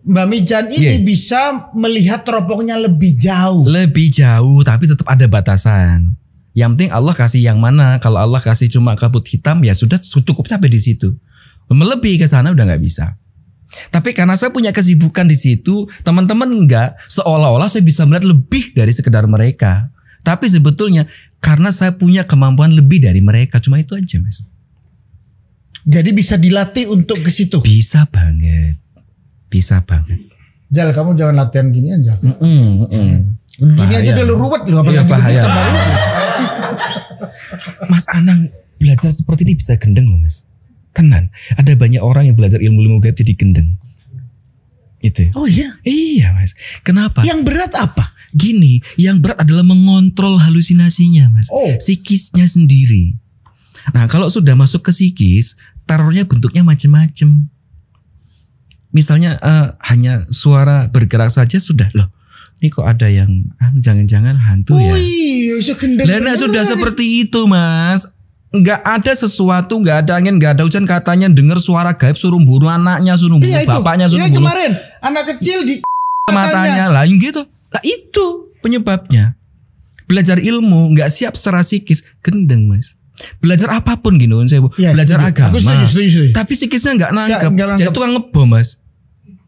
Mbak Mijan ini bisa melihat teropongnya lebih jauh. Lebih jauh, tapi tetap ada batasan. Yang penting Allah kasih yang mana. Kalau Allah kasih cuma kabut hitam, ya sudah cukup sampai di situ. Melebihi ke sana udah nggak bisa. Tapi karena saya punya kesibukan di situ, teman-teman enggak, seolah-olah saya bisa melihat lebih dari sekedar mereka. Tapi sebetulnya karena saya punya kemampuan lebih dari mereka, cuma itu aja, Mas. Jadi bisa dilatih untuk ke situ. Bisa banget. Bisa banget. Jal, kamu jangan latihan ginian, Jal. Gini Bahaya. aja udah lu ruwet lu Iya, bahaya. Mas Anang belajar seperti ini bisa gendeng loh, Mas. Tenan. Ada banyak orang yang belajar ilmu-ilmu gaib jadi gendeng. Itu. Oh iya. Iya, Mas. Kenapa? Yang berat apa? Gini, yang berat adalah mengontrol halusinasinya, Mas. Oh. Psikisnya sendiri. Nah, kalau sudah masuk ke psikis, terornya bentuknya macam-macam. Misalnya hanya suara bergerak saja sudah loh. Ini kok ada yang jangan-jangan hantu ya. Iya, Lah sudah seperti itu, Mas. Enggak ada sesuatu, enggak ada angin, enggak ada hujan, katanya dengar suara gaib suruh bunuh anaknya, suruh bunuh bapaknya, suruh bunuh. Kemarin anak kecil di matanya lah gitu. Lah itu penyebabnya. Belajar ilmu enggak siap secara psikis, gendeng, Mas. Belajar apapun gini, belajar agama. Aku setuju. Tapi psikisnya enggak nangkep. Jadi tukang ngebom, Mas.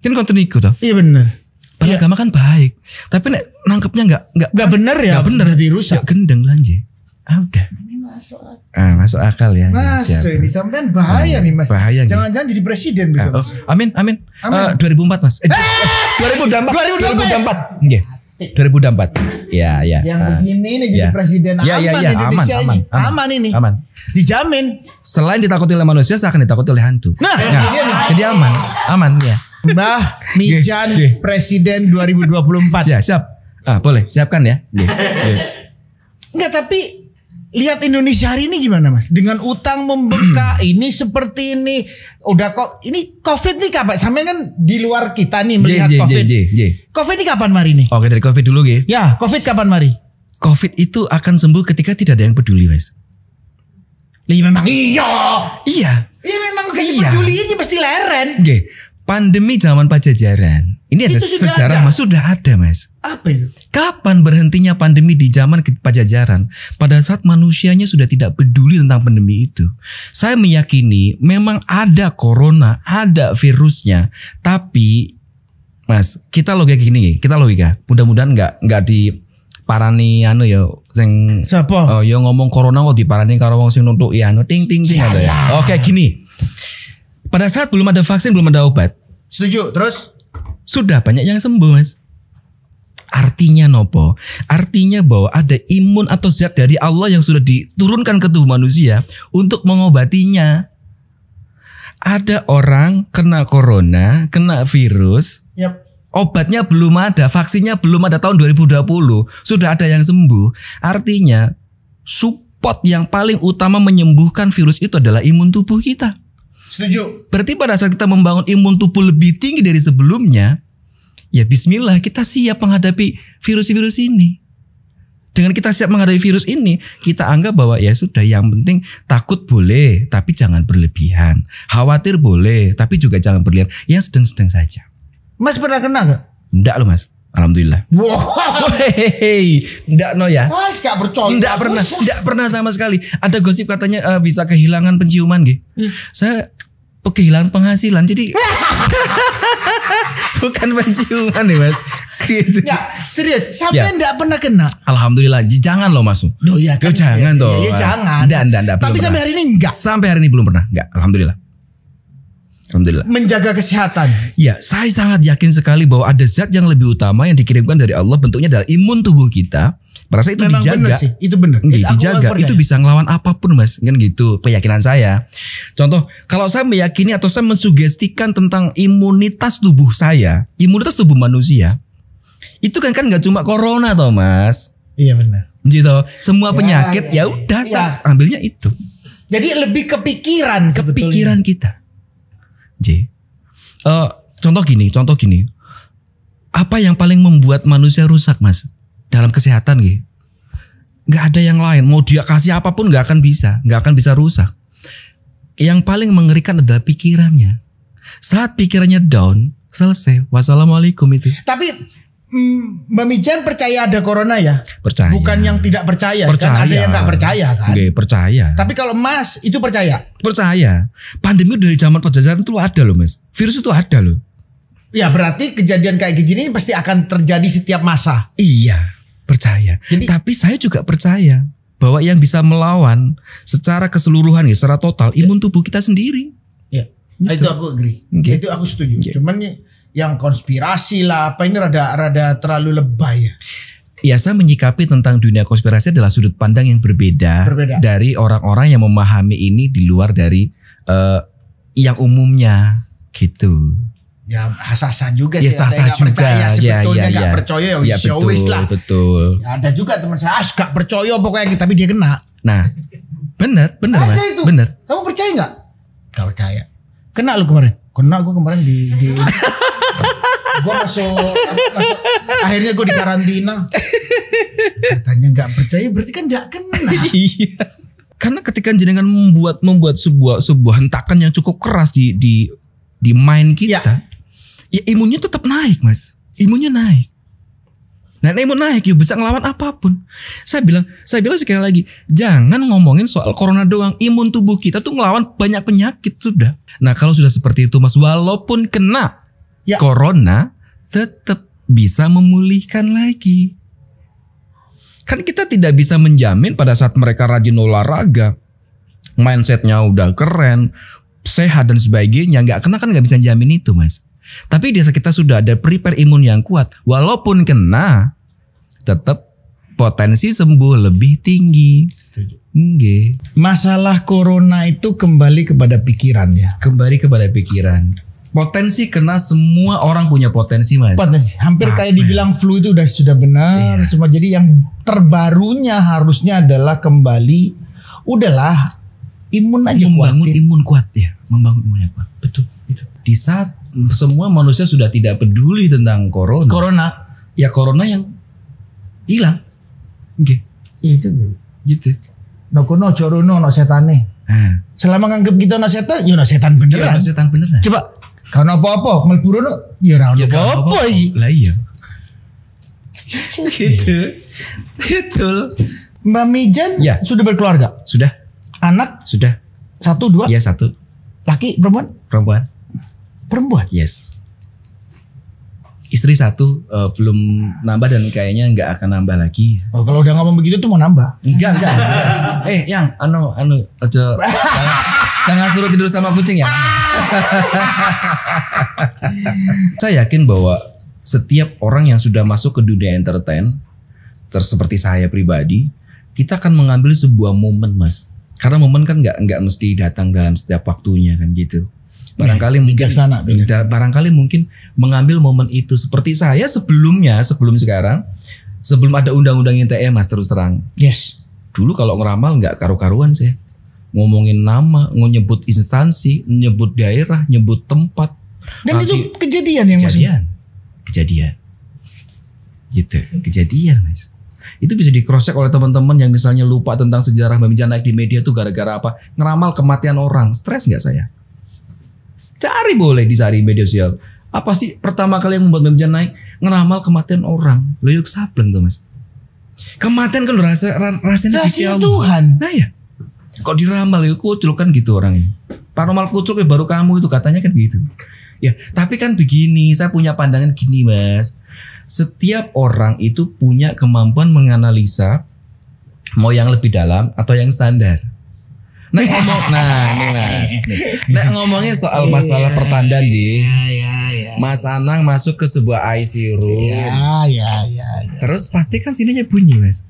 Kan konten iku toh. Iya benar. Padahal agama kan baik. Tapi nek nangkepnya enggak benar ya. Enggak benar. Jadi rusak. Ya gendeng lanjut. Udah. Ini masuk akal. Masuk akal ya. Mas, ini sampean bahaya nih, Mas. Bahaya. Jangan-jangan jadi presiden gitu. Amin. 2004, Mas. 2024. Nggih. 2024. Ya. Yang begini nih jadi presiden Indonesia ini. Aman ini. Aman. Dijamin. Selain ditakuti oleh manusia, saya akan ditakuti oleh hantu. Nah, jadi aman. Aman ya. Mbah Mijan presiden 2024. Siap. Boleh. Siapkan ya. Enggak, tapi lihat Indonesia hari ini gimana, Mas? Dengan utang membengkak ini seperti ini. Udah kok ini Covid nih kapan? Sampai kan di luar kita nih melihat Covid. Covid ini kapan mari nih? Oke, dari Covid dulu ya. Ya, Covid kapan mari? Covid itu akan sembuh ketika tidak ada yang peduli, Mas. Memang iya. Iya. Iya memang kayak peduli ini pasti leren. Pandemi zaman Pajajaran. Ini ada sejarah, Mas. Sudah ada, Mas. Apa itu? Kapan berhentinya pandemi di zaman Pajajaran? Pada saat manusianya sudah tidak peduli tentang pandemi itu. Saya meyakini memang ada corona, ada virusnya. Tapi, Mas, kita logika gini, mudah-mudahan nggak diparani ya sing siapa? Yang ngomong corona kok diparani karo wong sing nutuk ting ada ya. Oke, gini. Pada saat belum ada vaksin, belum ada obat. Setuju, terus? Sudah banyak yang sembuh, Mas. Artinya nopo? Artinya bahwa ada imun atau zat dari Allah yang sudah diturunkan ke tubuh manusia untuk mengobatinya. Ada orang kena corona, kena virus. Yap. Obatnya belum ada, vaksinnya belum ada tahun 2020. Sudah ada yang sembuh. Artinya pot yang paling utama menyembuhkan virus itu adalah imun tubuh kita. Setuju. Berarti pada saat kita membangun imun tubuh lebih tinggi dari sebelumnya, ya bismillah kita siap menghadapi virus-virus ini. Dengan kita siap menghadapi virus ini, kita anggap bahwa ya sudah, yang penting takut boleh, tapi jangan berlebihan. Khawatir boleh, tapi juga jangan berlebihan. Yang sedang-sedang saja. Mas pernah kena gak? Enggak loh mas, alhamdulillah. Wow. Enggak no ya. Mas gak percaya. Enggak pernah sama sekali. Ada gosip katanya bisa kehilangan penciuman gitu. Saya kehilangan penghasilan, jadi bukan penciuman nih mas. Gitu. Ya, serius, sampai enggak pernah kena. Alhamdulillah, jangan loh mas. Loh ya kan. Jangan toh. Ya, jangan. Enggak. Tapi sampai hari ini enggak. Sampai hari ini belum pernah. Enggak, alhamdulillah. Alhamdulillah. Menjaga kesehatan. Ya, saya sangat yakin sekali bahwa ada zat yang lebih utama yang dikirimkan dari Allah, bentuknya adalah imun tubuh kita. Merasa itu memang dijaga. Bener sih, itu benar. Dijaga, itu bisa ngelawan apapun mas. Kan gitu keyakinan saya. Contoh, kalau saya meyakini atau saya mensugestikan tentang imunitas tubuh saya, imunitas tubuh manusia, itu kan gak cuma corona toh mas. Iya benar. Gitu. Semua penyakit ya udah saya ambilnya itu. Jadi lebih kepikiran kita. Contoh gini. Apa yang paling membuat manusia rusak mas dalam kesehatan gitu? Gak ada yang lain. Mau dia kasih apapun gak akan bisa rusak. Yang paling mengerikan adalah pikirannya. Saat pikirannya down, selesai. Wassalamualaikum itu. Tapi Mbak Mijan percaya ada corona ya? Percaya. Bukan yang tidak percaya. Kan ada yang gak percaya kan? Oke, percaya. Tapi kalau Mas itu percaya? Percaya. Pandemi dari zaman Pajajaran itu ada loh mas. Virus itu ada loh. Ya berarti kejadian kayak gini pasti akan terjadi setiap masa. Iya, percaya. Tapi saya juga percaya bahwa yang bisa melawan secara keseluruhan ya, secara total imun tubuh kita sendiri. Ya, itu aku agree. Itu aku setuju. Cuman yang konspirasi lah apa ini rada terlalu lebay ya. Ya, saya menyikapi tentang dunia konspirasi adalah sudut pandang yang berbeda. Dari orang-orang yang memahami ini di luar dari yang umumnya gitu. Ya sah-sah juga sih. Ya sah-sah juga. Percaya, sebetulnya gak percaya ya wis lah. Betul. Ya, ada juga teman saya gak percaya pokoknya tapi dia kena. Nah, benar mas. Itu. Benar. Kamu percaya gak? Gak percaya. Kena lu kemarin? Kena gue kemarin di gue masuk akhirnya gue di karantina. Katanya gak percaya berarti kan gak kena. Iya. Karena ketika jenengan membuat sebuah hentakan yang cukup keras di mind kita, ya imunnya tetap naik mas. Imunnya naik. Nah imun naik ya bisa ngelawan apapun. Saya bilang sekali lagi, jangan ngomongin soal corona doang. Imun tubuh kita tuh ngelawan banyak penyakit sudah. Nah kalau sudah seperti itu mas, walaupun kena corona tetap bisa memulihkan lagi. Kan kita tidak bisa menjamin pada saat mereka rajin olahraga, mindsetnya udah keren, sehat dan sebagainya, nggak kena kan nggak bisa jamin itu mas. Tapi desa kita sudah ada prepare imun yang kuat, walaupun kena tetap potensi sembuh lebih tinggi. Masalah corona itu kembali kepada pikiran ya. Kembali kepada pikiran. Potensi kena, semua orang punya potensi mas. Potensi. Hampir kayak dibilang flu itu sudah benar. Iya. Semua jadi yang terbarunya harusnya adalah kembali udahlah imun aja membangun imun kuat ya, membangun imunnya kuat. Betul itu. Di saat semua manusia sudah tidak peduli tentang corona. Ya corona yang hilang. Oke. Itu gitu. No kono corono no setane. Selama nganggep kita no setan, ya no setan beneran. Ya, no setan beneran. Coba karena apa-apa melburu no, ya ora ono apa-apa iki. Lah iya. Gitu. Betul. Mbak Mijan sudah berkeluarga? Sudah. Anak? Sudah. 1, 2? Iya 1. Laki, perempuan? Perempuan? Yes. Istri 1 belum nambah dan kayaknya nggak akan nambah lagi. Oh, kalau udah ngomong begitu tuh mau nambah? Enggak. Yang aja jangan suruh tidur sama kucing ya. Saya yakin bahwa setiap orang yang sudah masuk ke dunia entertain, seperti saya pribadi, kita akan mengambil sebuah momen mas. Karena momen kan nggak mesti datang dalam setiap waktunya kan gitu. Barangkali mungkin mengambil momen itu seperti saya sebelum sekarang, sebelum ada undang-undang ITE mas, terus terang. Yes. Dulu kalau ngeramal nggak karu-karuan sih. Ngomongin nama, nyebut instansi, nyebut daerah, nyebut tempat. Dan itu kejadian yang kejadian. Gitu, kejadian Mas. Itu bisa di-cross-check oleh teman-teman yang misalnya lupa tentang sejarah Mbak Mijan naik di media tuh gara-gara apa? Ngeramal kematian orang. Stres nggak saya? Cari boleh dicari media sosial. Apa sih pertama kali yang membuat Mbak Mijan naik? Ngeramal kematian orang. Lo yuk sableng tuh Mas. Kematian kan rasanya Tuhan. Nah ya. Kok diramal ya kucul kan gitu orang ini. Paranormal kucul ya baru kamu itu katanya kan gitu. Ya, tapi kan begini, saya punya pandangan gini Mas. Setiap orang itu punya kemampuan menganalisa mau yang lebih dalam atau yang standar. Nah, ngomongin soal masalah pertandaan sih. Mas Anang masuk ke sebuah IC room. Terus pasti kan sininya bunyi Mas.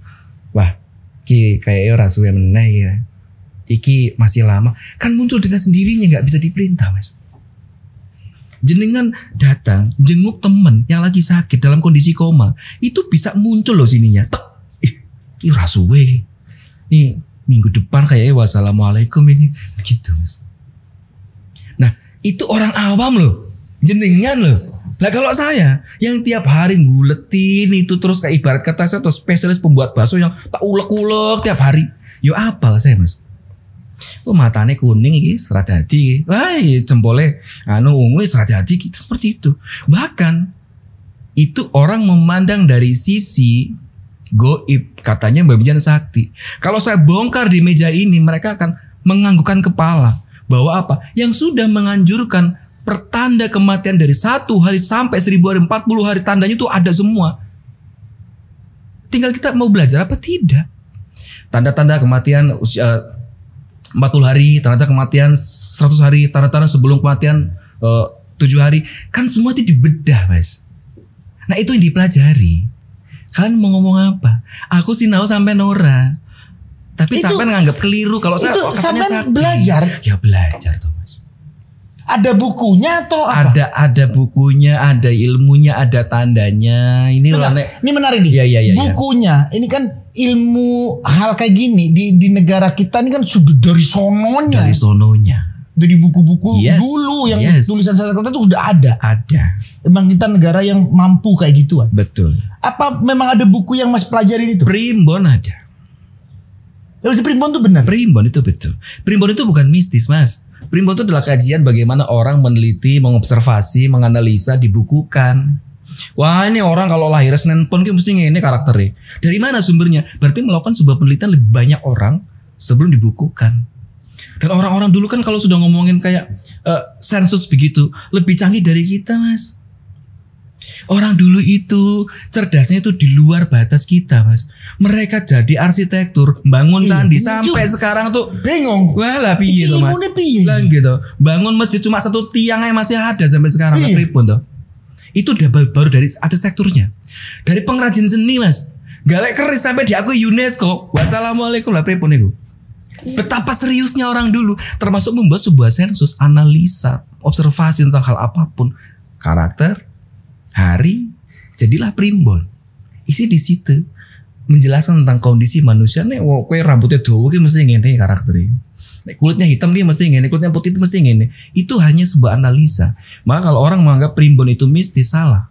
Wah, kayak ora suwe meneh ya. Iki masih lama. Kan muncul dengan sendirinya, nggak bisa diperintah Mas. Jenengan datang jenguk temen yang lagi sakit dalam kondisi koma, itu bisa muncul loh sininya. Iki ora suwe. Nih minggu depan kayaknya wassalamualaikum ini gitu Mas. Nah itu orang awam loh, jenengan loh. Nah kalau saya yang tiap hari nguletin itu terus kayak ibarat kata saya atau spesialis pembuat bakso yang tak ulek-ulek tiap hari, yo apal saya Mas. Oh matanya kuning iki serat hati. Wah jempolnya ungu serat hati gitu, seperti itu. Bahkan itu orang memandang dari sisi goib, katanya Mbak Mijan sakti. Kalau saya bongkar di meja ini, mereka akan menganggukkan kepala bahwa apa? Yang sudah menganjurkan pertanda kematian dari 1 hari sampai 1000 hari, 40 hari tandanya itu ada semua. Tinggal kita mau belajar apa tidak. Tanda-tanda kematian usia 40 hari, tanda-tanda kematian 100 hari, tanda-tanda sebelum kematian 7 hari. Kan semua itu dibedah Mas. Nah itu yang dipelajari. Kalian mau ngomong apa? Aku sih tahu sampai Nora. Tapi sampai nganggap keliru kalau saya katanya sakti. Belajar. Ya belajar tuh Mas. Ada bukunya atau apa? Ada bukunya, ada ilmunya, ada tandanya. Ini menarik nih. Iya. Bukunya ini kan ilmu hal kayak gini di negara kita ini kan sudah dari sononya. Dari buku-buku dulu yang tulisan sanskerta itu udah ada. Emang kita negara yang mampu kayak gituan. Betul. Apa memang ada buku yang Mas pelajarin itu? Primbon ada. Primbon itu benar. Primbon itu betul. Primbon itu bukan mistis Mas. Primbon itu adalah kajian bagaimana orang meneliti, mengobservasi, menganalisa, dibukukan. Wah ini orang kalau lahir Senin Pon mesti ini karakternya. Dari mana sumbernya? Berarti melakukan sebuah penelitian lebih banyak orang sebelum dibukukan. Dan orang-orang dulu kan kalau sudah ngomongin kayak sensus begitu, lebih canggih dari kita Mas. Orang dulu itu cerdasnya itu di luar batas kita Mas. Mereka jadi arsitektur, bangun candi sampai sekarang tuh bingung. Wah lah piye tuh Mas. Lah gitu. Bangun masjid cuma 1 tiang aja masih ada sampai sekarang pripun tuh. Itu udah baru dari arsitekturnya. Dari pengrajin seni Mas. Galek keris sampai diakui UNESCO. Wassalamualaikum lah pripun niku. Betapa seriusnya orang dulu, termasuk membuat sebuah sensus, analisa, observasi tentang hal apapun, karakter, hari, jadilah primbon. Isi di situ menjelaskan tentang kondisi manusia nih. Wah, kowe rambutnya dawa ki mesti ngene karakternya. Nek kulitnya hitam dia mesti ngene, kulitnya putih itu mesti ngene. Itu hanya sebuah analisa. Maka kalau orang menganggap primbon itu mistis, salah.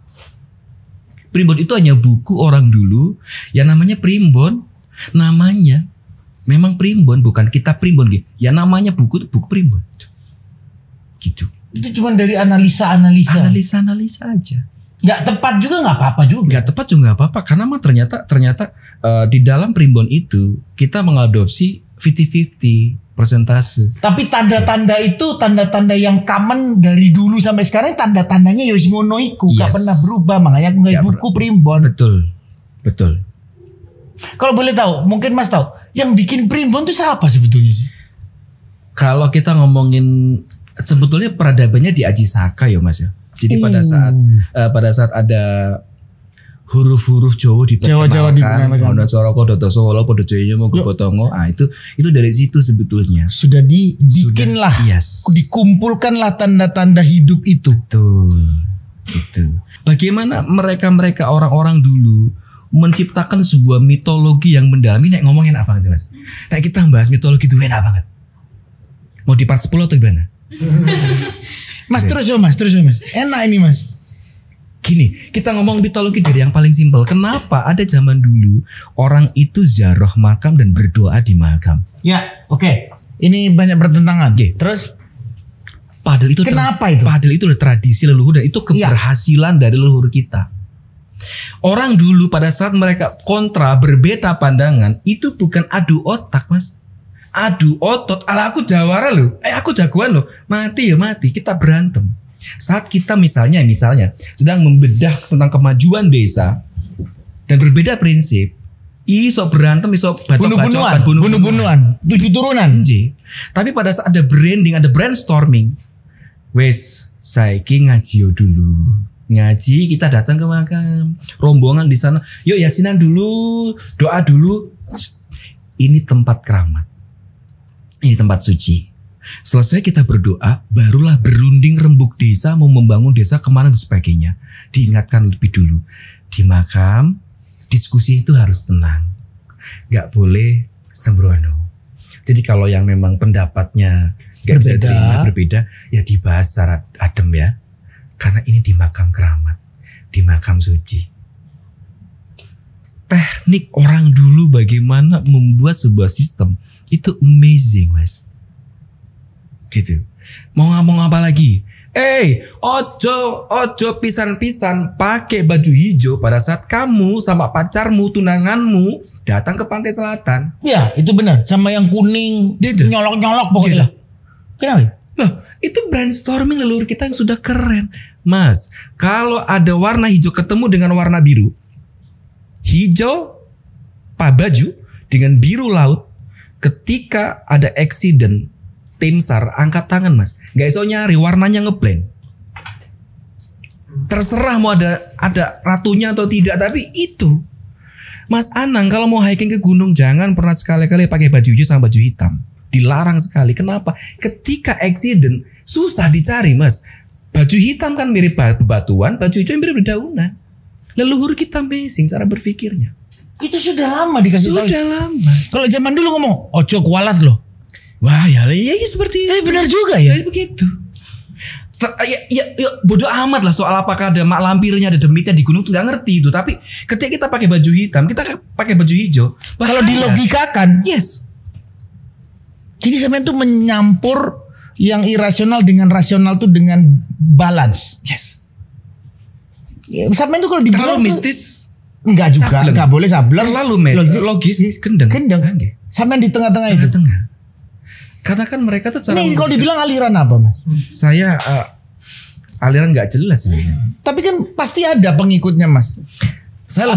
Primbon itu hanya buku orang dulu yang namanya primbon. Namanya memang primbon, bukan kitab primbon gitu. Ya namanya buku primbon. Gitu. Itu cuma dari analisa-analisa aja. Gak tepat juga gak apa-apa juga. Gak tepat juga gak apa-apa. Karena mah ternyata di dalam primbon itu kita mengadopsi 50-50 persentase. Tapi tanda-tanda itu tanda-tanda yang common dari dulu sampai sekarang, tanda-tandanya ya wis ngono iku, gak pernah berubah. Makanya aku nggak buku primbon. Betul. Kalau boleh tahu, mungkin Mas tahu, yang bikin primbon itu siapa sebetulnya sih? Kalau kita ngomongin sebetulnya peradabannya di Aji Saka ya Mas ya. Jadi pada saat ada huruf-huruf Jawa diperkenalkan, ono Soroko Doto Solo Podo Joyo Mogo Potongo, itu dari situ sebetulnya. Sudah dibikinlah, dikumpulkanlah tanda-tanda hidup itu. Betul. Itu. Bagaimana mereka orang-orang dulu menciptakan sebuah mitologi yang mendalam. Ini ngomongin apa gitu Mas? Nah kita bahas mitologi itu enak banget. Mau di part 10 atau gimana? Mas terus ya mas. Enak ini mas. Gini, kita ngomong mitologi dari yang paling simpel. Kenapa ada zaman dulu orang itu ziarah makam dan berdoa di makam? Ya, oke. Ini banyak bertentangan. Terus padahal itu kenapa itu? Padahal itu udah tradisi leluhur dan itu keberhasilan dari leluhur kita. Orang dulu pada saat mereka kontra berbeda pandangan itu bukan adu otak mas, adu otot. Ala aku jawara loh, aku jagoan loh, mati ya mati, kita berantem. Saat kita misalnya sedang membedah tentang kemajuan desa dan berbeda prinsip, iso berantem, iso bacok-bacokan, bunuh-bunuhan, 7 turunan. Tapi pada saat ada branding, ada brainstorming, wes saiki ngaji dulu. Ngaji kita datang ke makam, rombongan di sana, yuk yasinan dulu, doa dulu. Ini tempat keramat, ini tempat suci. Selesai kita berdoa, barulah berunding rembuk desa, mau membangun desa kemana dan sebagainya. Diingatkan lebih dulu di makam, diskusi itu harus tenang, nggak boleh sembrono. Jadi kalau yang memang pendapatnya nggak bisa diterima, berbeda, ya dibahas secara adem ya. Karena ini di makam keramat, di makam suci. Teknik orang dulu bagaimana membuat sebuah sistem itu amazing mas. Gitu. Mau ngomong apa lagi? Ojo pisan-pisan pakai baju hijau pada saat kamu sama pacarmu, tunanganmu datang ke pantai selatan. Ya, itu benar. Sama yang kuning, nyolok-nyolok pokoknya. Kenapa? Loh, itu brainstorming leluhur kita yang sudah keren. Mas, kalau ada warna hijau ketemu dengan warna biru, hijau baju dengan biru laut, ketika ada accident, tim SAR angkat tangan mas, nggak iso nyari warnanya ngeblend. Terserah mau ada ratunya atau tidak, tapi itu Mas Anang kalau mau hiking ke gunung jangan pernah sekali-kali pakai baju hijau sama baju hitam. Dilarang sekali. Kenapa? Ketika accident susah dicari mas. Baju hitam kan mirip bebatuan, baju hijau mirip dedaunan. Leluhur kita amazing cara berpikirnya. Itu sudah lama dikasih tahu. Sudah lama. Kalau zaman dulu ngomong ojo kualat loh. Wah ya seperti itu. Benar juga ya. Begitu. Ya, bodoh amat lah soal apakah ada mak lampirnya, ada demitnya di gunung tuh nggak ngerti itu. Tapi ketika kita pakai baju hitam, kita pakai baju hijau. Kalau dilogikakan, yes. Jadi sampean tuh menyampur yang irasional dengan rasional tuh dengan balance. Yes. Ya, sampean tuh kalau dibilang terlalu mistis. Enggak juga, enggak boleh sableng. Terlalu logis, gendeng. Sampean di tengah-tengah itu. Karena kan mereka tuh cara. Ini kalau dibilang aliran apa mas? Saya aliran nggak jelas sebenarnya. Tapi kan pasti ada pengikutnya mas.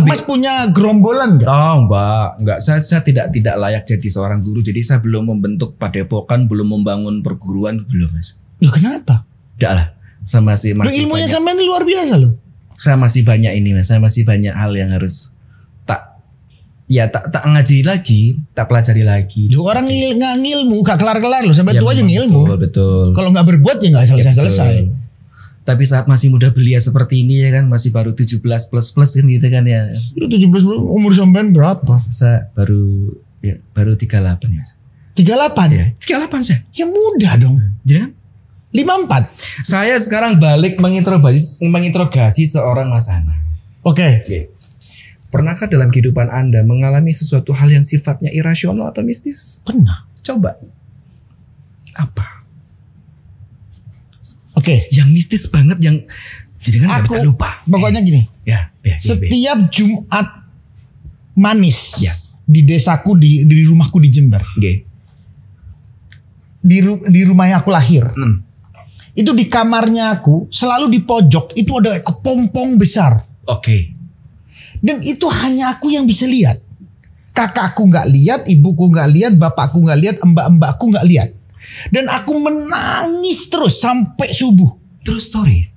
Mas punya gerombolan nggak? Oh enggak. Saya tidak layak jadi seorang guru. Jadi saya belum membentuk padepokan, belum membangun perguruan, belum mas. Loh kenapa? Enggak lah. Saya masih ilmunya sampean ini luar biasa loh. Saya masih banyak ini mas. Saya masih banyak hal yang harus tak ngaji lagi, tak pelajari lagi. Orang ngilmu gak kelar-kelar loh, sampai tua aja ngilmu. Betul. Kalau nggak berbuat ya nggak selesai. Tapi saat masih muda belia seperti ini ya kan, masih baru 17 plus kan gitu kan ya. 17 umur sampean berapa? Saya baru 38 ya. 38? Ya, 38 saya. Ya muda dong. Jadi kan? 54. Saya sekarang balik menginterogasi seorang Mas Anang. Oke. Pernahkah dalam kehidupan Anda mengalami sesuatu hal yang sifatnya irasional atau mistis? Pernah. Coba. Apa? Oke. Yang mistis banget yang jadi kan nggak bisa lupa. Pokoknya gini. Setiap Jumat manis di desaku di rumahku di Jember. Di rumahnya aku lahir. Itu di kamarnya aku selalu di pojok itu ada kepompong besar. Dan itu hanya aku yang bisa lihat. Kakakku nggak lihat, ibuku nggak lihat, bapakku nggak lihat, mbak-mbakku nggak lihat. Dan aku menangis terus sampai subuh. True story.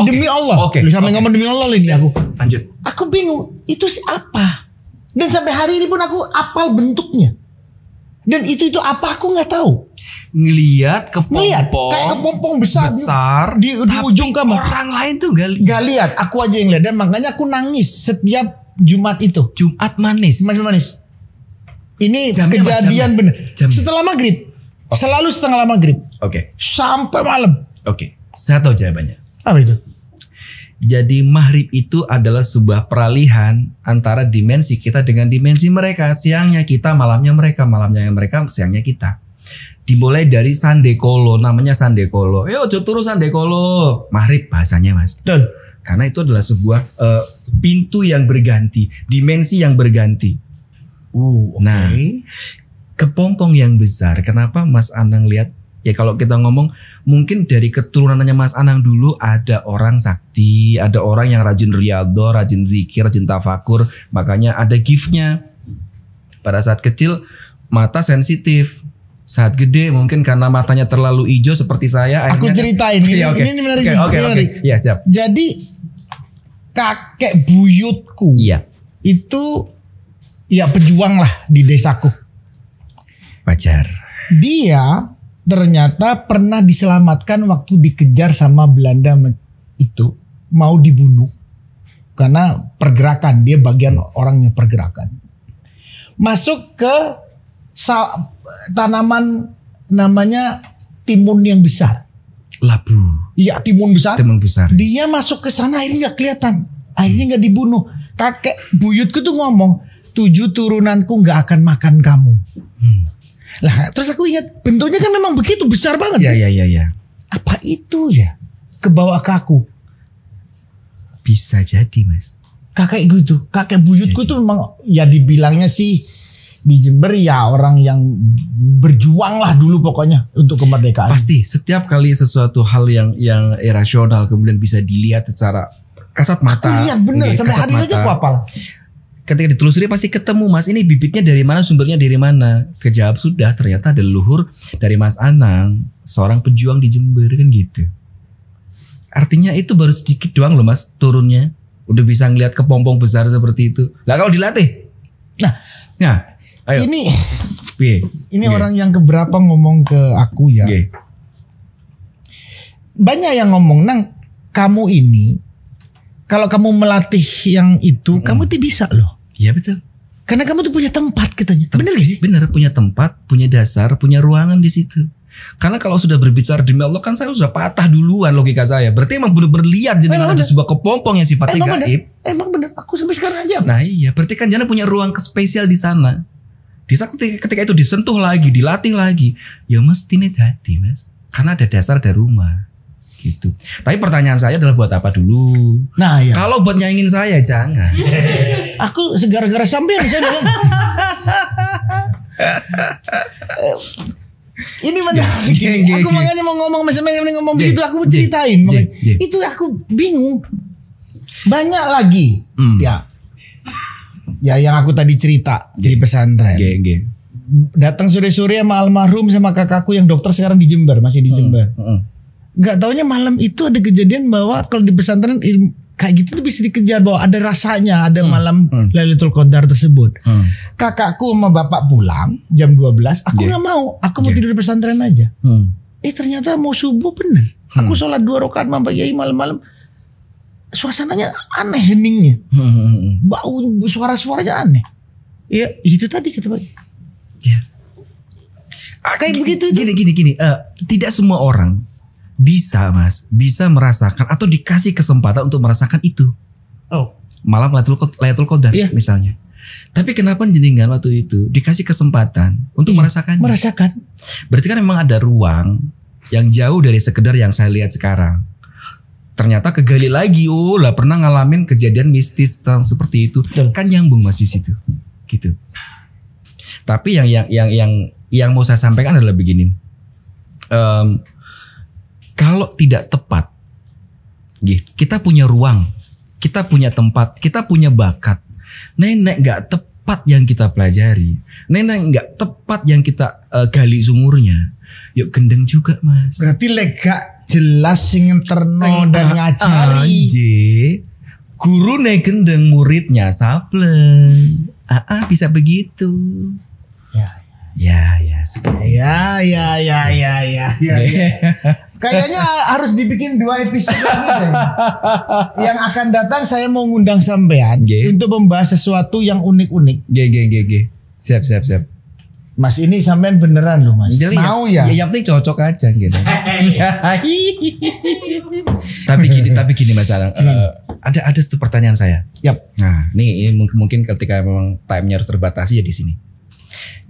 Demi Allah. Sampai ngomong demi Allah ini aku. Lanjut. Aku bingung itu apa. Dan sampai hari ini pun aku apal bentuknya. Dan itu apa aku nggak tahu. Ngelihat kayak kepompong besar di ujung kamar. Orang lain tuh gak lihat, aku aja yang lihat. Dan makanya aku nangis setiap Jumat itu. Jumat manis. Ini kejadian bener. Setelah maghrib. Selalu setengah maghrib. Oke. Sampai malam. Oke. Saya tahu jawabannya. Apa itu? Jadi maghrib itu adalah sebuah peralihan antara dimensi kita dengan dimensi mereka. Siangnya kita, malamnya mereka, siangnya kita. Dimulai dari sandekolo, namanya sandekolo. Yo, turu sandekolo. Maghrib bahasanya, Mas. Betul. Karena itu adalah sebuah pintu yang berganti, dimensi yang berganti. Okay. Nah, kepompong yang besar. Kenapa Mas Anang lihat? Ya kalau kita ngomong mungkin dari keturunannya Mas Anang dulu ada orang sakti, ada orang yang rajin riyadhah, rajin zikir, rajin tafakur, makanya ada giftnya. Pada saat kecil mata sensitif, saat gede mungkin karena matanya terlalu hijau seperti saya. Aku ceritain ini, okay. Ini menarik. Oke. Ya siap. Jadi kakek buyutku, itu ya pejuang lah di desaku. Wajar. Dia ternyata pernah diselamatkan waktu dikejar sama Belanda itu, mau dibunuh karena pergerakan, dia bagian orang yang pergerakan. Masuk ke tanaman namanya timun yang besar. Labu. Iya, timun besar. Timun besar. Dia masuk ke sana, akhirnya nggak kelihatan, akhirnya nggak dibunuh. Kakek buyutku tuh ngomong, 7 turunanku nggak akan makan kamu. Lah, terus aku ingat bentuknya kan memang begitu besar banget. Iya. Apa itu ya? Kebawa ke aku. Bisa jadi, Mas. Kakek buyutku tuh memang ya dibilangnya sih di Jember ya orang yang berjuang lah dulu pokoknya untuk kemerdekaan. Pasti setiap kali sesuatu hal yang irasional kemudian bisa dilihat secara kasat mata. Iya benar, sampai hari ini aja aku hafal. Ketika ditelusuri pasti ketemu, Mas, ini bibitnya dari mana, sumbernya dari mana. Kejawab sudah, ternyata ada leluhur dari Mas Anang, seorang pejuang di Jember kan gitu. Artinya itu baru sedikit doang loh, Mas, turunnya. Udah bisa ngelihat kepompong besar seperti itu. Lah kalau dilatih. Nah, ayo. Ini orang yang keberapa ngomong ke aku ya. Banyak yang ngomong, Nang, kamu ini kalau kamu melatih yang itu, kamu tuh bisa loh. Iya betul. Karena kamu tuh punya tempat katanya. Bener gak sih? Bener, punya tempat, punya dasar, punya ruangan di situ. Karena kalau sudah berbicara demi Allah kan saya sudah patah duluan logika saya. Berarti emang bener-bener lihat jenengan ada sebuah kepompong yang sifatnya gaib. Emang bener. Aku sampai sekarang aja. Nah iya, berarti kan jenengan punya ruang spesial di sana. Di saat ketika itu disentuh lagi, dilatih lagi, ya mesti nih hati, Mas. Karena ada dasar, ada rumah. Gitu. Tapi pertanyaan saya adalah buat apa dulu? Nah, ya. Kalau buat nyaingin saya jangan. Aku segara-gara sampean saya bilang. Ini mana? Aku makanya mau ngomong begitu, aku mau ceritain. Itu aku bingung. Banyak lagi. Ya yang aku tadi cerita di pesantren. Datang sore-sore sama almarhum sama kakakku yang dokter sekarang di Jember, masih di Jember. Gak taunya malam itu ada kejadian bahwa kalau di pesantren kayak gitu tuh bisa dikejar bahwa ada rasanya, ada malam Lailatul Qadar tersebut. Kakakku sama bapak pulang jam 12, aku gak mau, aku mau tidur di pesantren aja. Ternyata mau subuh bener. Aku sholat 2 rakaat sama Pak Kiai malam-malam. Suasananya aneh, heningnya. Bau suara-suaranya aneh. Ya itu tadi kata Pak. Kayak begitu. Gini. Tidak semua orang bisa, Mas, bisa merasakan atau dikasih kesempatan untuk merasakan itu. Malam Lailatul Qadar misalnya. Tapi kenapa jenengan waktu itu dikasih kesempatan untuk merasakannya? Merasakan. Berarti kan memang ada ruang yang jauh dari sekedar yang saya lihat sekarang. Ternyata kegali lagi, pernah ngalamin kejadian mistis seperti itu. Kan nyambung Mas di situ. Gitu. Tapi yang mau saya sampaikan adalah begini. Kalau tidak tepat, kita punya ruang, kita punya tempat, kita punya bakat. Nenek gak tepat yang kita pelajari, nenek gak tepat yang kita gali sumurnya, yuk gendeng juga, Mas. Berarti lega jelas sing terno dan ngajari. Guru nek gendeng, muridnya sableng. Bisa begitu. Ya. Kayaknya harus dibikin 2 episode lagi deh. Yang akan datang saya mau ngundang sampean untuk membahas sesuatu yang unik-unik. Siap. Mas ini sampean beneran loh Mas. Jadi mau ya? Yang penting cocok aja gitu. tapi gini Mas Alang, ada satu pertanyaan saya. Yap. Nah, ini mungkin ketika memang time-nya harus terbatasi ya di sini.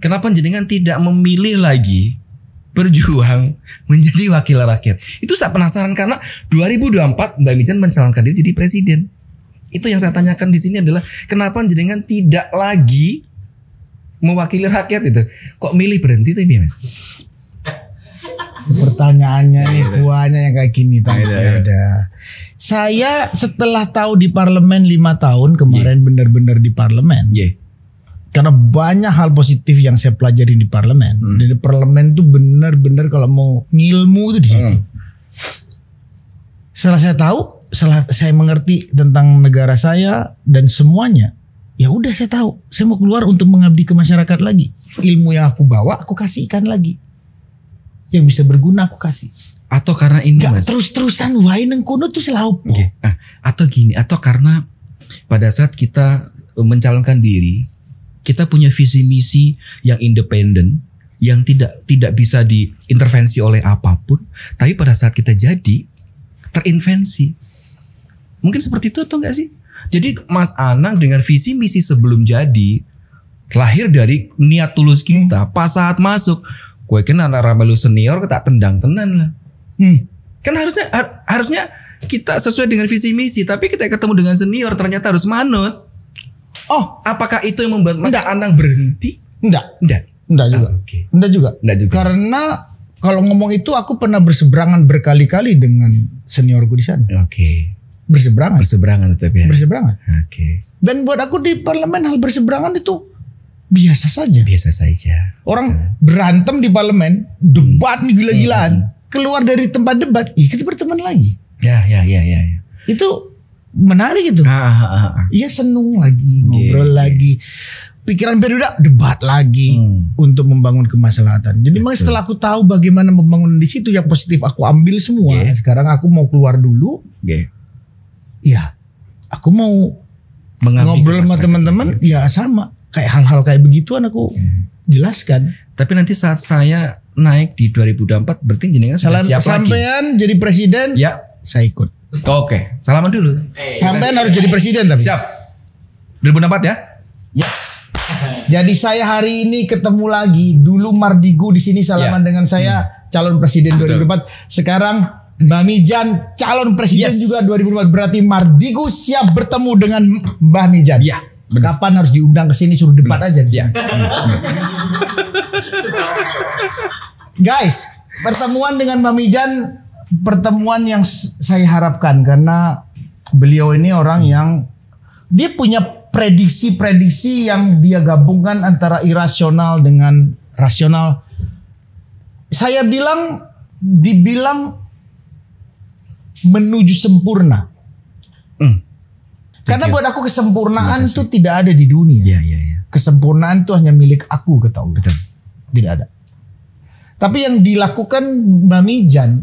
Kenapa jenengan tidak memilih lagi berjuang menjadi wakil rakyat? Itu saya penasaran karena 2024 Mbak Mijan mencalonkan diri jadi presiden. Itu yang saya tanyakan di sini adalah kenapa jenengan tidak lagi mewakili rakyat itu? Kok milih berhenti tapi Mas? Pertanyaannya nih buahnya yang kayak gini ada. Saya setelah tahu di parlemen 5 tahun kemarin benar-benar di parlemen. Karena banyak hal positif yang saya pelajari di parlemen. Di parlemen tuh benar-benar kalau mau ngilmu itu di situ. Setelah saya tahu, setelah saya mengerti tentang negara saya dan semuanya, ya udah saya tahu, saya mau keluar untuk mengabdi ke masyarakat lagi. Ilmu yang aku bawa aku kasihkan lagi. Yang bisa berguna aku kasih. Atau karena ini Mas, terus-terusan wae nang kono tuh selalu. Atau gini, atau karena pada saat kita mencalonkan diri, kita punya visi misi yang independen, yang tidak bisa diintervensi oleh apapun, tapi pada saat kita jadi terinvensi. Mungkin seperti itu atau enggak sih? Jadi Mas Anang dengan visi misi sebelum jadi lahir dari niat tulus kita. Pas saat masuk, gue kan anak ramelu senior tak tendang-tenan lah. Kan harusnya kita sesuai dengan visi misi, tapi kita ketemu dengan senior ternyata harus manut. Oh, apakah itu yang membuat Mas Anang berhenti? Enggak juga. Enggak juga. Karena kalau ngomong itu aku pernah berseberangan berkali-kali dengan seniorku di sana. Berseberangan tetap ya. Berseberangan. Dan buat aku di parlemen hal berseberangan itu biasa saja. Orang berantem di parlemen, debat nih gila-gilaan. Keluar dari tempat debat, kita berteman lagi. Ya. Itu menarik itu. Iya, senung lagi, ngobrol lagi. Pikiran berbeda, debat lagi untuk membangun kemaslahatan. Jadi memang setelah aku tahu bagaimana membangun di situ yang positif aku ambil semua. Sekarang aku mau keluar dulu. Ya, aku mau ngobrol sama teman-teman. Ya sama, kayak hal-hal kayak begituan aku jelaskan. Tapi nanti saat saya naik di 2024, berarti jenengan sudah siap lagi. Sampean jadi presiden, ya saya ikut. Oke, salaman dulu. Sampean harus jadi presiden tapi. Siap. 2024 ya? Yes. Jadi saya hari ini ketemu lagi. Dulu Mardigu di sini salaman dengan saya calon presiden 2024. Sekarang Mbak Mijan calon presiden juga 2024. Berarti Mardigu siap bertemu dengan Mbak Mijan. Ya. Kapan harus diundang ke sini suruh debat aja. Guys, pertemuan dengan Mbak Mijan pertemuan yang saya harapkan karena beliau ini orang yang dia punya prediksi-prediksi yang dia gabungkan antara irasional dengan rasional. Saya dibilang menuju sempurna. Karena buat aku kesempurnaan itu tidak ada di dunia. Kesempurnaan itu hanya milik aku, ketahui. Tidak ada. Tapi yang dilakukan Mbak Mijan,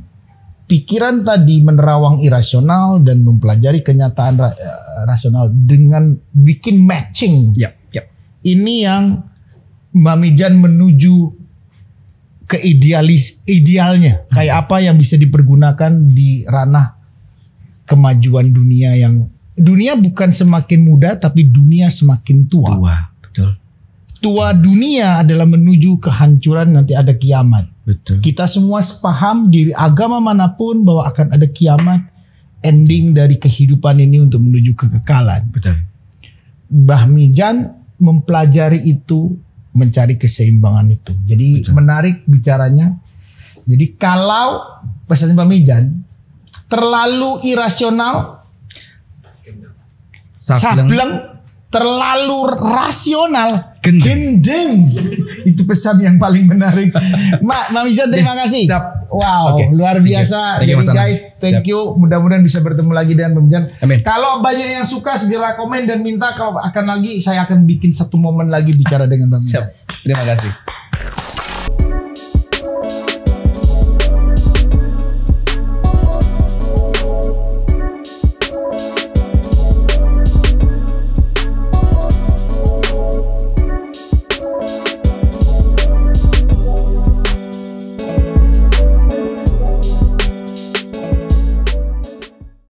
pikiran tadi menerawang irasional dan mempelajari kenyataan rasional dengan bikin matching. Ini yang Mbak Mijan menuju ke idealnya. Kayak apa yang bisa dipergunakan di ranah kemajuan dunia yang dunia bukan semakin muda tapi dunia semakin tua. Betul. Tua dunia adalah menuju kehancuran, nanti ada kiamat. Betul. Kita semua sepaham di agama manapun bahwa akan ada kiamat, ending dari kehidupan ini untuk menuju kekekalan. Betul. Mbah Mijan mempelajari itu, mencari keseimbangan itu. Jadi menarik bicaranya. Jadi kalau pesan Mbah Mijan terlalu irasional, sableng, terlalu rasional, gendeng. Itu pesan yang paling menarik. Mbak Mijan, terima kasih. Wow, luar biasa. Jadi guys, thank you. Mudah-mudahan bisa bertemu lagi dengan Mbak Mijan. Kalau banyak yang suka segera komen dan minta kalau akan lagi, saya akan bikin satu momen lagi bicara dengan Mbak Mijan. Terima kasih.